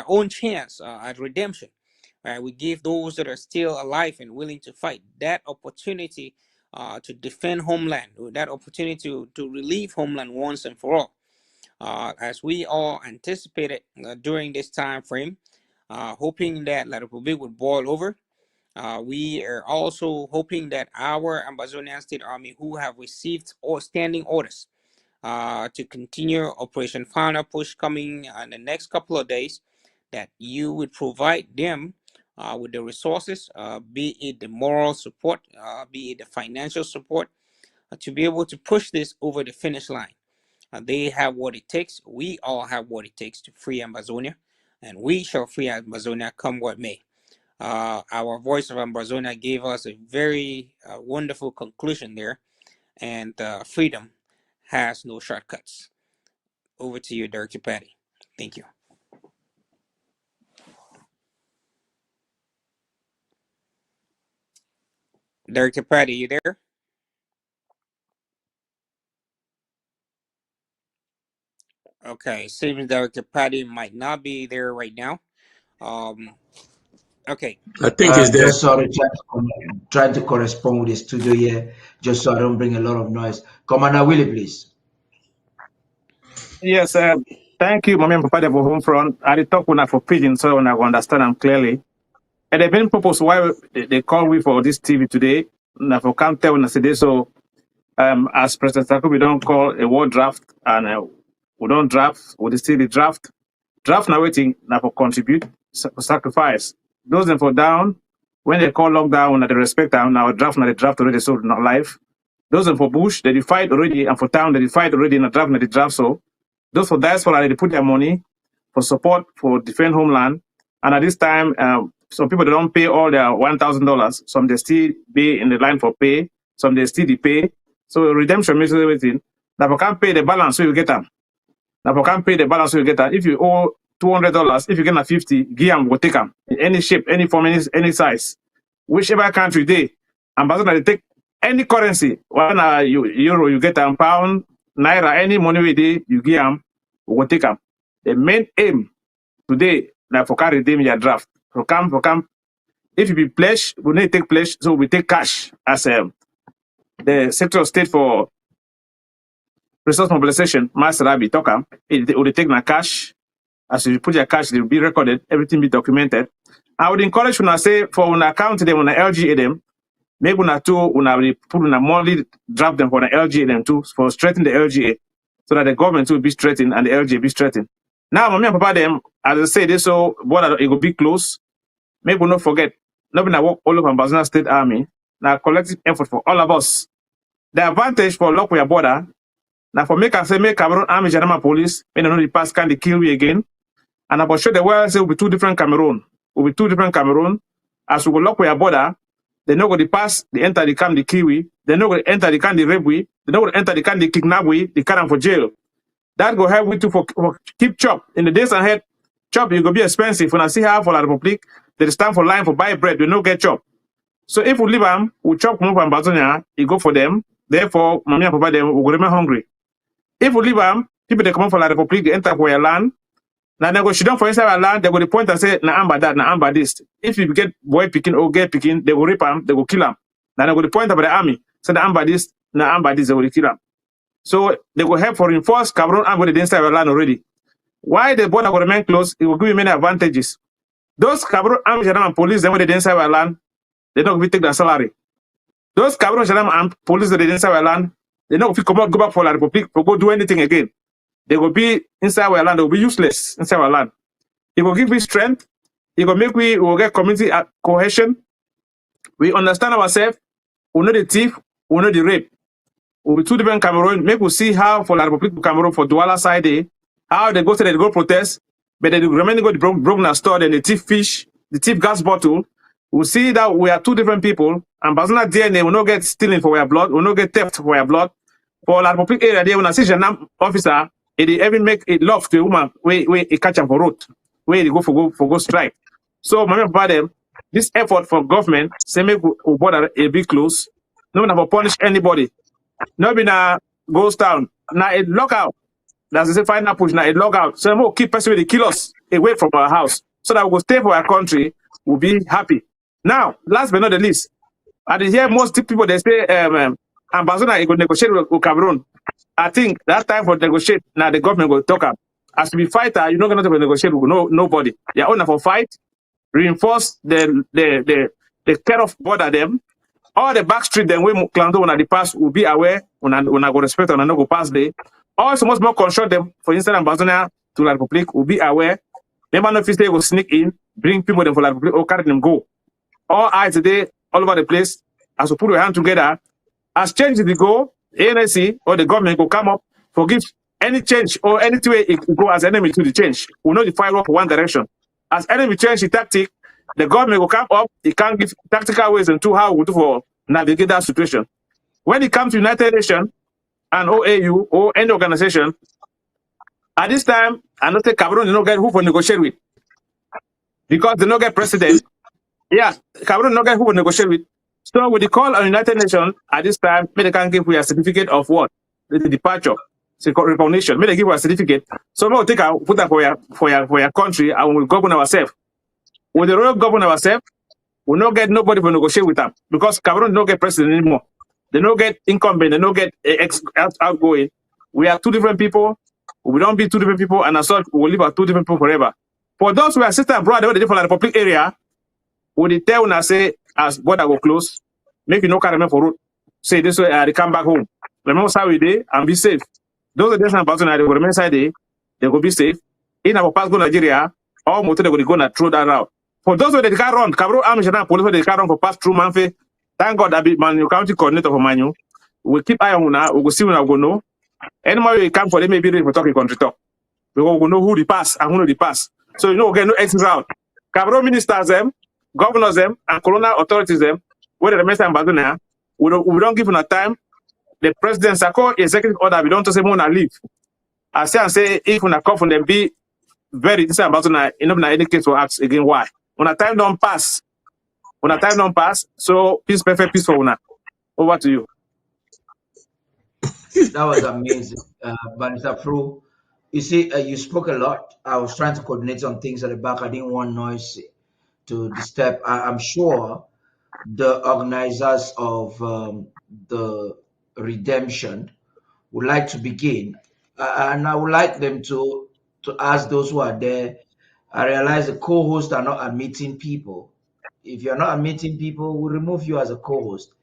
own chance at redemption. Right? We give those that are still alive and willing to fight that opportunity to defend homeland, that opportunity to relieve homeland once and for all. As we all anticipated during this time frame, hoping that La Republique would boil over. We are also hoping that our Ambazonian State Army, who have received all standing orders to continue Operation Final Push coming in the next couple of days, that you would provide them with the resources, be it the moral support, be it the financial support, to be able to push this over the finish line. They have what it takes. We all have what it takes to free Ambazonia, and we shall free Ambazonia come what may. Our Voice of Ambazonia gave us a very wonderful conclusion there, and freedom has no shortcuts. Over to you, Dr. Patty. Thank you. Dr. Patty, you there? Okay, seems Dr. Patty might not be there right now. Okay. I think it's there. Just sorry, trying to correspond with the studio here, just so I don't bring a lot of noise. Commander Willy, please. Yes, thank you, Mami and Papa, for home front. I did talk for pidgin, so I understand them clearly. And the main purpose why they call me for this TV today, na for can't tell when I say this, so as President Sako, we don't call a war draft, and we don't draft, we still the draft. Draft now waiting now for contribute, sacrifice. Those them for down, when they call lockdown, na they respect them, now draft na the draft already, so not live. Those them for bush, they fight already, and for town, they fight already in the draft, na the draft, so. Those for diaspora, they put their money for support, for defend homeland. And at this time, some people, they don't pay all their $1,000. Some they still be in the line for pay. Some they still pay. So redemption means everything. Now, if you can't pay the balance, so you get them. Now, if you can't pay the balance, so you get them. If you owe $200, if you get a 50, give them, will take them. In any shape, any form, any size. Whichever country they, ambassador, they take any currency. When euro, you get them, pound, naira, any money we do, you give them, we will take them. The main aim today, now for carry redeem your draft. For come. If you be pledge, we need to take pledge, so we take cash as the Secretary of State for Resource Mobilization, Master Rabi Tokam. It will take na cash. As you put your cash, it will be recorded, everything be documented. I would encourage when I say for when account them on the LGA them, maybe when I put on a monthly draft them for the LGA them too, for straighten the LGA, so that the government will be straightened and the LGA be straightened. Now, mommy and papa them, as I say, this so border it will be close. Maybe we not forget, nobody work all over Ambazona State Army. Now collective effort for all of us. The advantage for lock your border. Now for make Cameroon Army Tchiroma police, when they pass can they kill we again. And I'm sure the world say will be two different Cameroon. Will be two different Cameroon. As we go lock your border, they know go the pass, they enter the camp the Kiwi, they know go enter the camp the rape we, they know go enter the camp the kidnap we, they carry them for jail. That go help we to for keep chop. In the days ahead, chop you go be expensive. When I see how for La Republic, they stand for line for buy bread, we no get chop. So if we leave them, we chop more from Bazonia, it go for them. Therefore, mommy and papa them will remain hungry. If we leave them, people they come out for La Republic, they enter for your land. Now they go sit down for inside our land, they go the point and say, na amba that, na amba this. If you get boy picking or girl picking, they will rape them, they will kill them. Now they go the point about the army, say na amba this, na amba this, they will kill them. So they will help for reinforce Cameroon army they inside our land already. Why the border will remain closed, it will give you many advantages. Those Cameroon army and police, they when they inside our land, they don't take their salary. Those Cameroon and police that they inside our land, they don't go back for La Republic to go do anything again. They will be inside our land, they will be useless inside our land. It will give me strength, it will make we will get community cohesion. We understand ourselves, we know the thief, we know the rape. We'll be two different Cameroon, make we see how for La Republic of Cameroon for Douala side, how they go to they go protest, but they remaining go to broken store, then the thief fish, the thief gas bottle. We'll see that we are two different people, and Bazona DNA will not get stealing for our blood, will not get theft for our blood. For La Republic area, they when I see Janam officer, it even make it love to a woman where it catch them for road, where they go for strike. So, my about them, this effort for government, say make we border a bit close, no one ever punish anybody. No be na goes down. Now it lock out. That's the final push. Now it lock out. So we'll keep person with kill us away from our house, so that we'll stay for our country. We'll be happy. Now, last but not the least, I did hear most people they say Ambazona it will negotiate with Cameroon. I think that time for negotiate, now the government will talk up. As to be fighter, you're not going to negotiate with nobody. You're only for fight, reinforce the care of border them. All the back street then we Clando when the pass will be aware when I go respect and I no go pass there. Also much more control them, for instance, Ambazona to La Republic will be aware. Never know if they will sneak in, bring people them for La Republic or carry them go. All eyes today, all over the place, as we put our hand together, as change the go, ANC or the government will come up, forgive any change or any way it will go as enemy to the change. We know the fire up one direction. As enemy change the tactic, the government will come up, it can't give tactical ways into how we do for navigate that situation. When it comes to United Nations and OAU or any organization, at this time, I don't think Cameroon don't get who for negotiate with. Because they don't get president. Yeah, Cameroon don't get who for negotiate with. So with the call on United Nations, at this time, maybe they can give you a certificate of what? The departure. Recognition. Maybe they give you a certificate. So we'll take our put that for your country and we'll govern ourselves. With the royal govern ourselves, we'll not get nobody to negotiate with them. Because Cameroon don't get president anymore. They don't get incumbent, they don't get outgoing. We are two different people. We don't be two different people, and as such, we'll live as two different people forever. For those who are sister and brother, they live for the Republic area, we tell when I say, as border go close, make you no carry me for road. Say this way, they come back home. Remember how we did and be safe. Those are the about they will remain inside there, they will be safe. In our past go Nigeria, all motor they will go and through that route. For those who they can't run, Cameroon Army and police they can't run for past through Manfe. Thank God that be Manu County coordinator for Manu. We keep eye on now, we will see when I go know. Anybody will come for them, maybe for talking country talk. We will know who the pass and who know the pass. So you know, get no exit route. Cameroon ministers them, governors them, and colonial authorities them, where the remain ambassador, we don't give them a time. The president Sako executive order, we don't say more than leave. I say and say if we come from them be very this ambassador, you know, any case will ask again why. When a time don't pass, so peace perfect peace for una. Over to you. That was amazing, Barrister Fru. You see, you spoke a lot. I was trying to coordinate some things at the back. I didn't want noise to disturb. I'm sure the organizers of the redemption would like to begin, and I would like them to ask those who are there. I realize the co-hosts are not admitting people. If you're not admitting people, we'll remove you as a co-host.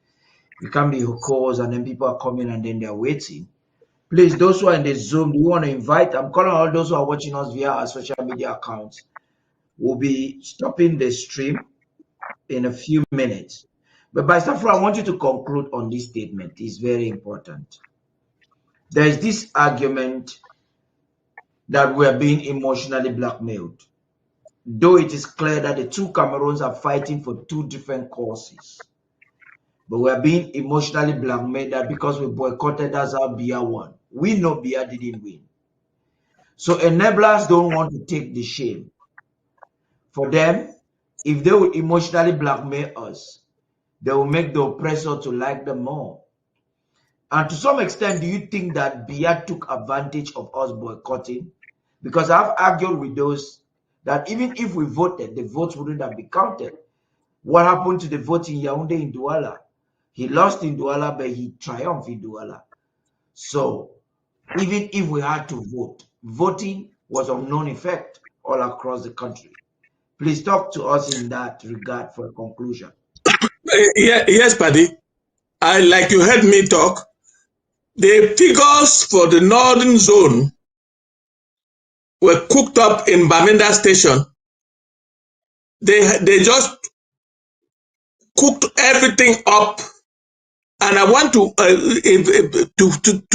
You can't be a co-host and then people are coming and then they're waiting. Please, those who are in the Zoom, do you want to invite? I'm calling all those who are watching us via our social media accounts. We'll be stopping the stream in a few minutes. But by Fru, I want you to conclude on this statement. It's very important. There is this argument that we are being emotionally blackmailed, though it is clear that the two Cameroons are fighting for two different causes. But we are being emotionally blackmailed that because we boycotted, that's how Biya won. We know Biya didn't win. So enablers don't want to take the shame. For them, if they will emotionally blackmail us, they will make the oppressor to like them more. And to some extent, do you think that Biya took advantage of us boycotting? Because I've argued with those that even if we voted, the votes wouldn't have been counted. What happened to the vote in Yaoundé in Douala? He lost in Douala, but he triumphed in Douala. So even if we had to vote, voting was of no effect all across the country. Please talk to us in that regard for a conclusion. Yes, Paddy. Like you heard me talk, the figures for the northern zone were cooked up in Bamenda Station. They just cooked everything up, and I want to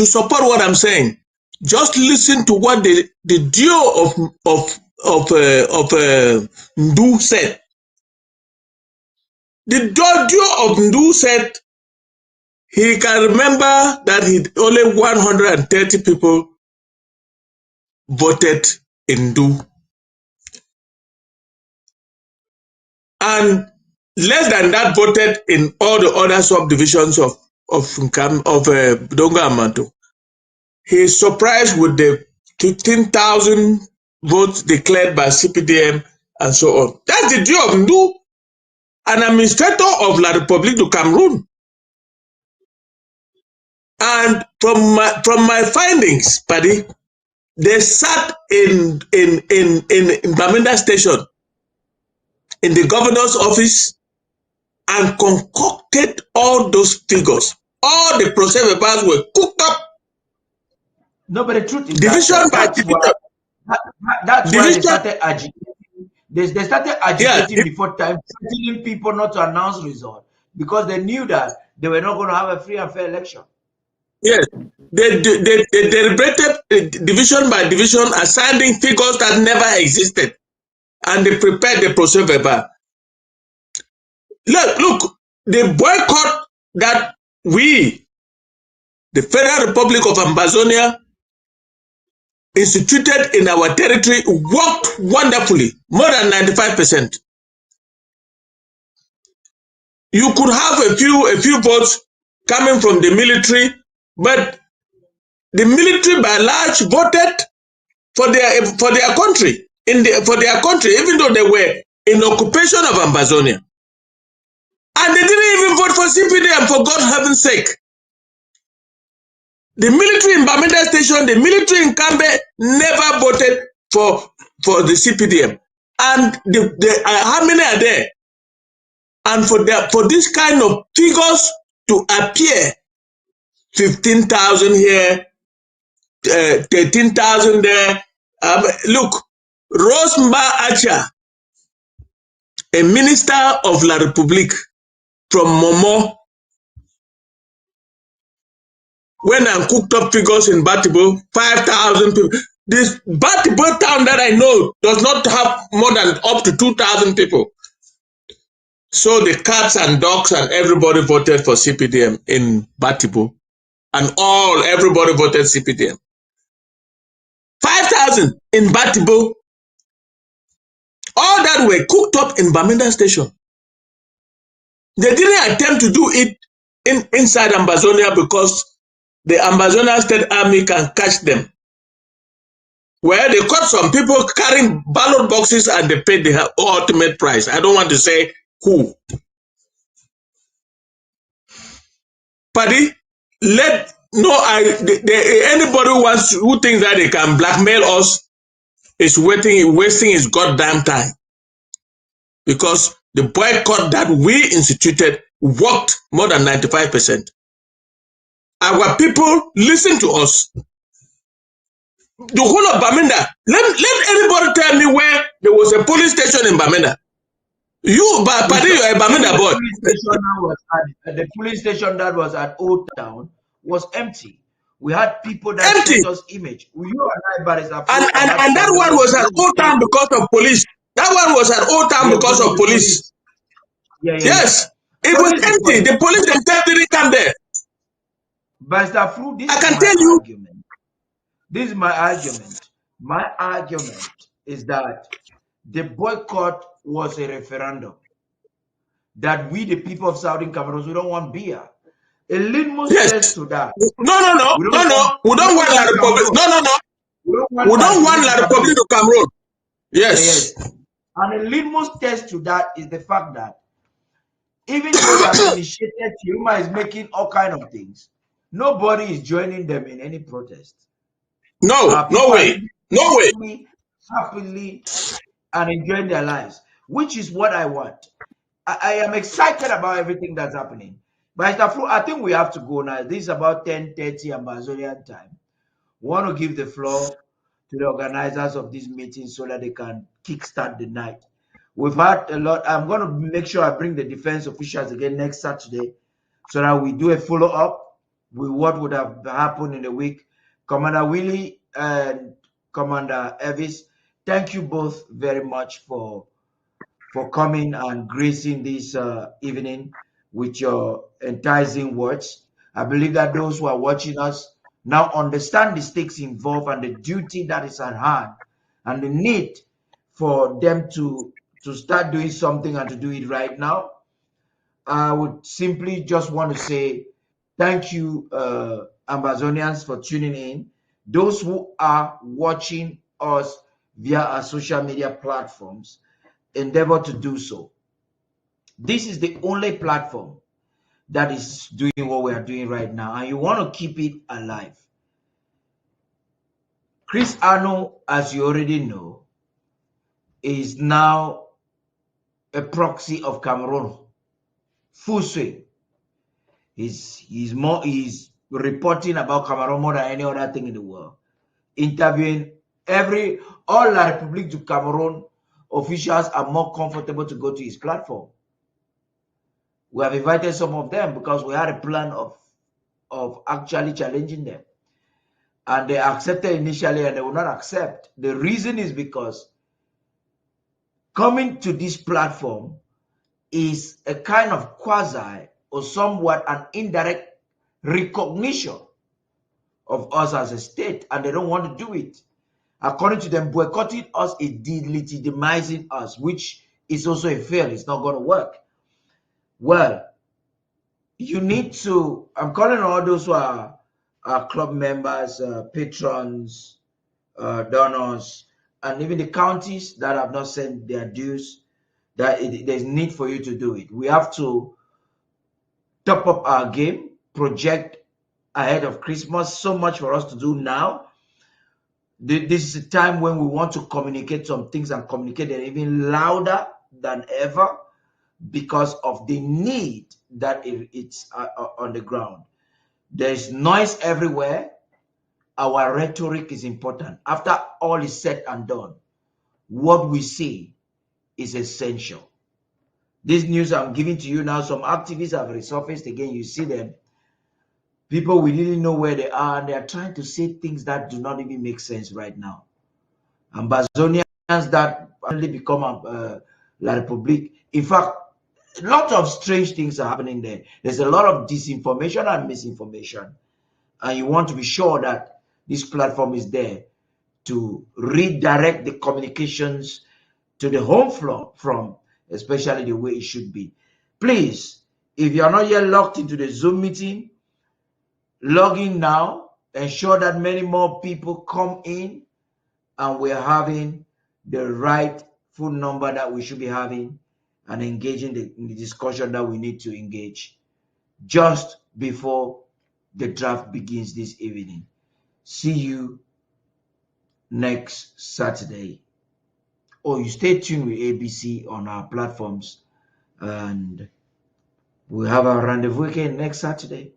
support what I'm saying. Just listen to what the duo of Ndu said. The duo of Ndu said he can remember that only 130 people voted in Ndu, and less than that voted in all the other subdivisions of Dongo and Manto. He is surprised with the 15,000 votes declared by CPDM and so on. That's the duo of Ndu, an administrator of La République du Cameroun. And from my findings, Paddy, they sat in Bamenda Station in the governor's office and concocted all those figures. All the process papers were cooked up. No, but the truth is division by division. That's why they started agitating. They started agitating before time, telling people not to announce results because they knew that they were not going to have a free and fair election. Yes, they deliberated division by division, assigning figures that never existed, and they prepared the process paper. Look, the boycott that we, the Federal Republic of Ambazonia, instituted in our territory worked wonderfully, more than 95%. You could have a few votes coming from the military, but the military by large voted for their country, even though they were in occupation of Ambazonia. And they didn't even vote for CPDM, for God's heaven's sake. The military in Bamenda Station, the military in Kambe never voted for the CPDM. And how many are there? And for this kind of figures to appear, 15,000 here, 13,000 there. Look, Rosemba Acha, a minister of La République from Momo, when I cooked up figures in Batibo, 5,000 people. This Batibo town that I know does not have more than up to 2,000 people. So the cats and dogs and everybody voted for CPDM in Batibo, and everybody voted CPDM. 5,000 in Batibo. All that were cooked up in Bamenda Station. They didn't attempt to do it inside Ambazonia because the Ambazonia State Army can catch them. where they caught some people carrying ballot boxes and they paid the ultimate price. I don't want to say who. Paddy, let anybody who thinks that they can blackmail us is wasting his goddamn time. Because the boycott that we instituted worked more than 95%. Our people listen to us. The whole of Bamenda, let anybody tell me where there was a police station in Bamenda. You, Paddy, you are a Bamenda boy. The police station that was at Old Town was empty. We had people that sent us image. You and I, and that one was at Old Town because of police. That one was at Old Town because of police. Yes, it was empty. The police themselves didn't come there. But Fru, I can tell you. Argument. This is my argument. My argument is that the boycott was a referendum. That we, the people of Southern Cameroon, we don't want beer. A litmus test to that. No. We don't want La Republic. No. We don't want La Republic to Cameroon. Yes. And a litmus test to that is the fact that even though that initiated Tchiroma is making all kind of things, nobody is joining them in any protest. No way. Happily and enjoying their lives, which is what I want. I am excited about everything that's happening. But I think we have to go now. This is about 10:30 Amazonian time. We want to give the floor to the organizers of this meeting so that they can kickstart the night. We've had a lot. I'm going to make sure I bring the defense officials again next Saturday so that we do a follow-up with what would have happened in the week. Commander Willy and Commander Elvis, thank you both very much for coming and gracing this evening with your enticing words. I believe that those who are watching us now understand the stakes involved and the duty that is at hand and the need for them to start doing something and to do it right now. I would simply just want to say thank you, Amazonians, for tuning in. Those who are watching us via our social media platforms, endeavor to do so. This is the only platform that is doing what we are doing right now, and you want to keep it alive. Chris Arnold, as you already know, is now a proxy of Cameroon. Full swing. He's reporting about Cameroon more than any other thing in the world. Interviewing all La République du Cameroon officials are more comfortable to go to his platform. We have invited some of them because we had a plan of actually challenging them. And they accepted initially and they will not accept. The reason is because coming to this platform is a kind of quasi or somewhat an indirect recognition of us as a state, and they don't want to do it. According to them, boycotting us is delegitimizing us, which is also a fail. It's not going to work. Well, you need to, I'm calling on all those who are club members, patrons, donors, and even the counties that have not sent their dues, that there's need for you to do it. We have to top up our game, project ahead of Christmas. So much for us to do now. This is a time when we want to communicate some things and communicate them even louder than ever because of the need that it's on the ground. There's noise everywhere. Our rhetoric is important. After all is said and done, what we see is essential. This news I'm giving to you now, some activists have resurfaced again. You see them. People will really know where they are, and they are trying to say things that do not even make sense right now. Ambazonians that only become La République. In fact, a lot of strange things are happening there. There's a lot of disinformation and misinformation. And you want to be sure that this platform is there to redirect the communications to the home floor from especially the way it should be. Please, if you are not yet logged into the Zoom meeting, log in now. Ensure that many more people come in and we're having the right phone number that we should be having and engaging in the discussion that we need to engage just before the draft begins this evening. See you next Saturday. Oh, you stay tuned with ABC on our platforms, and we'll have our rendezvous again next Saturday.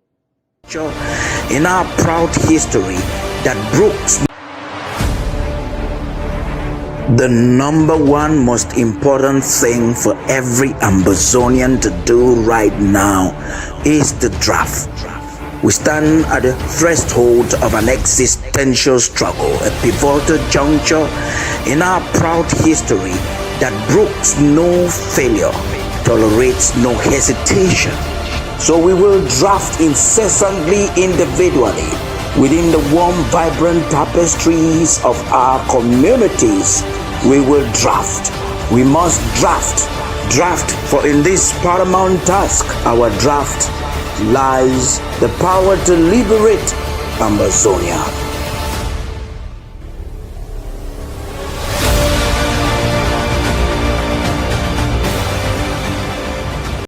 In our proud history that Brooks, the number one most important thing for every Ambazonian to do right now is the draft. We stand at the threshold of an existential struggle, a pivotal juncture in our proud history that brooks no failure, tolerates no hesitation. So we will draft incessantly, individually, within the warm, vibrant tapestries of our communities. We will draft. We must draft. Draft, for in this paramount task, our draft lies the power to liberate Ambazonia.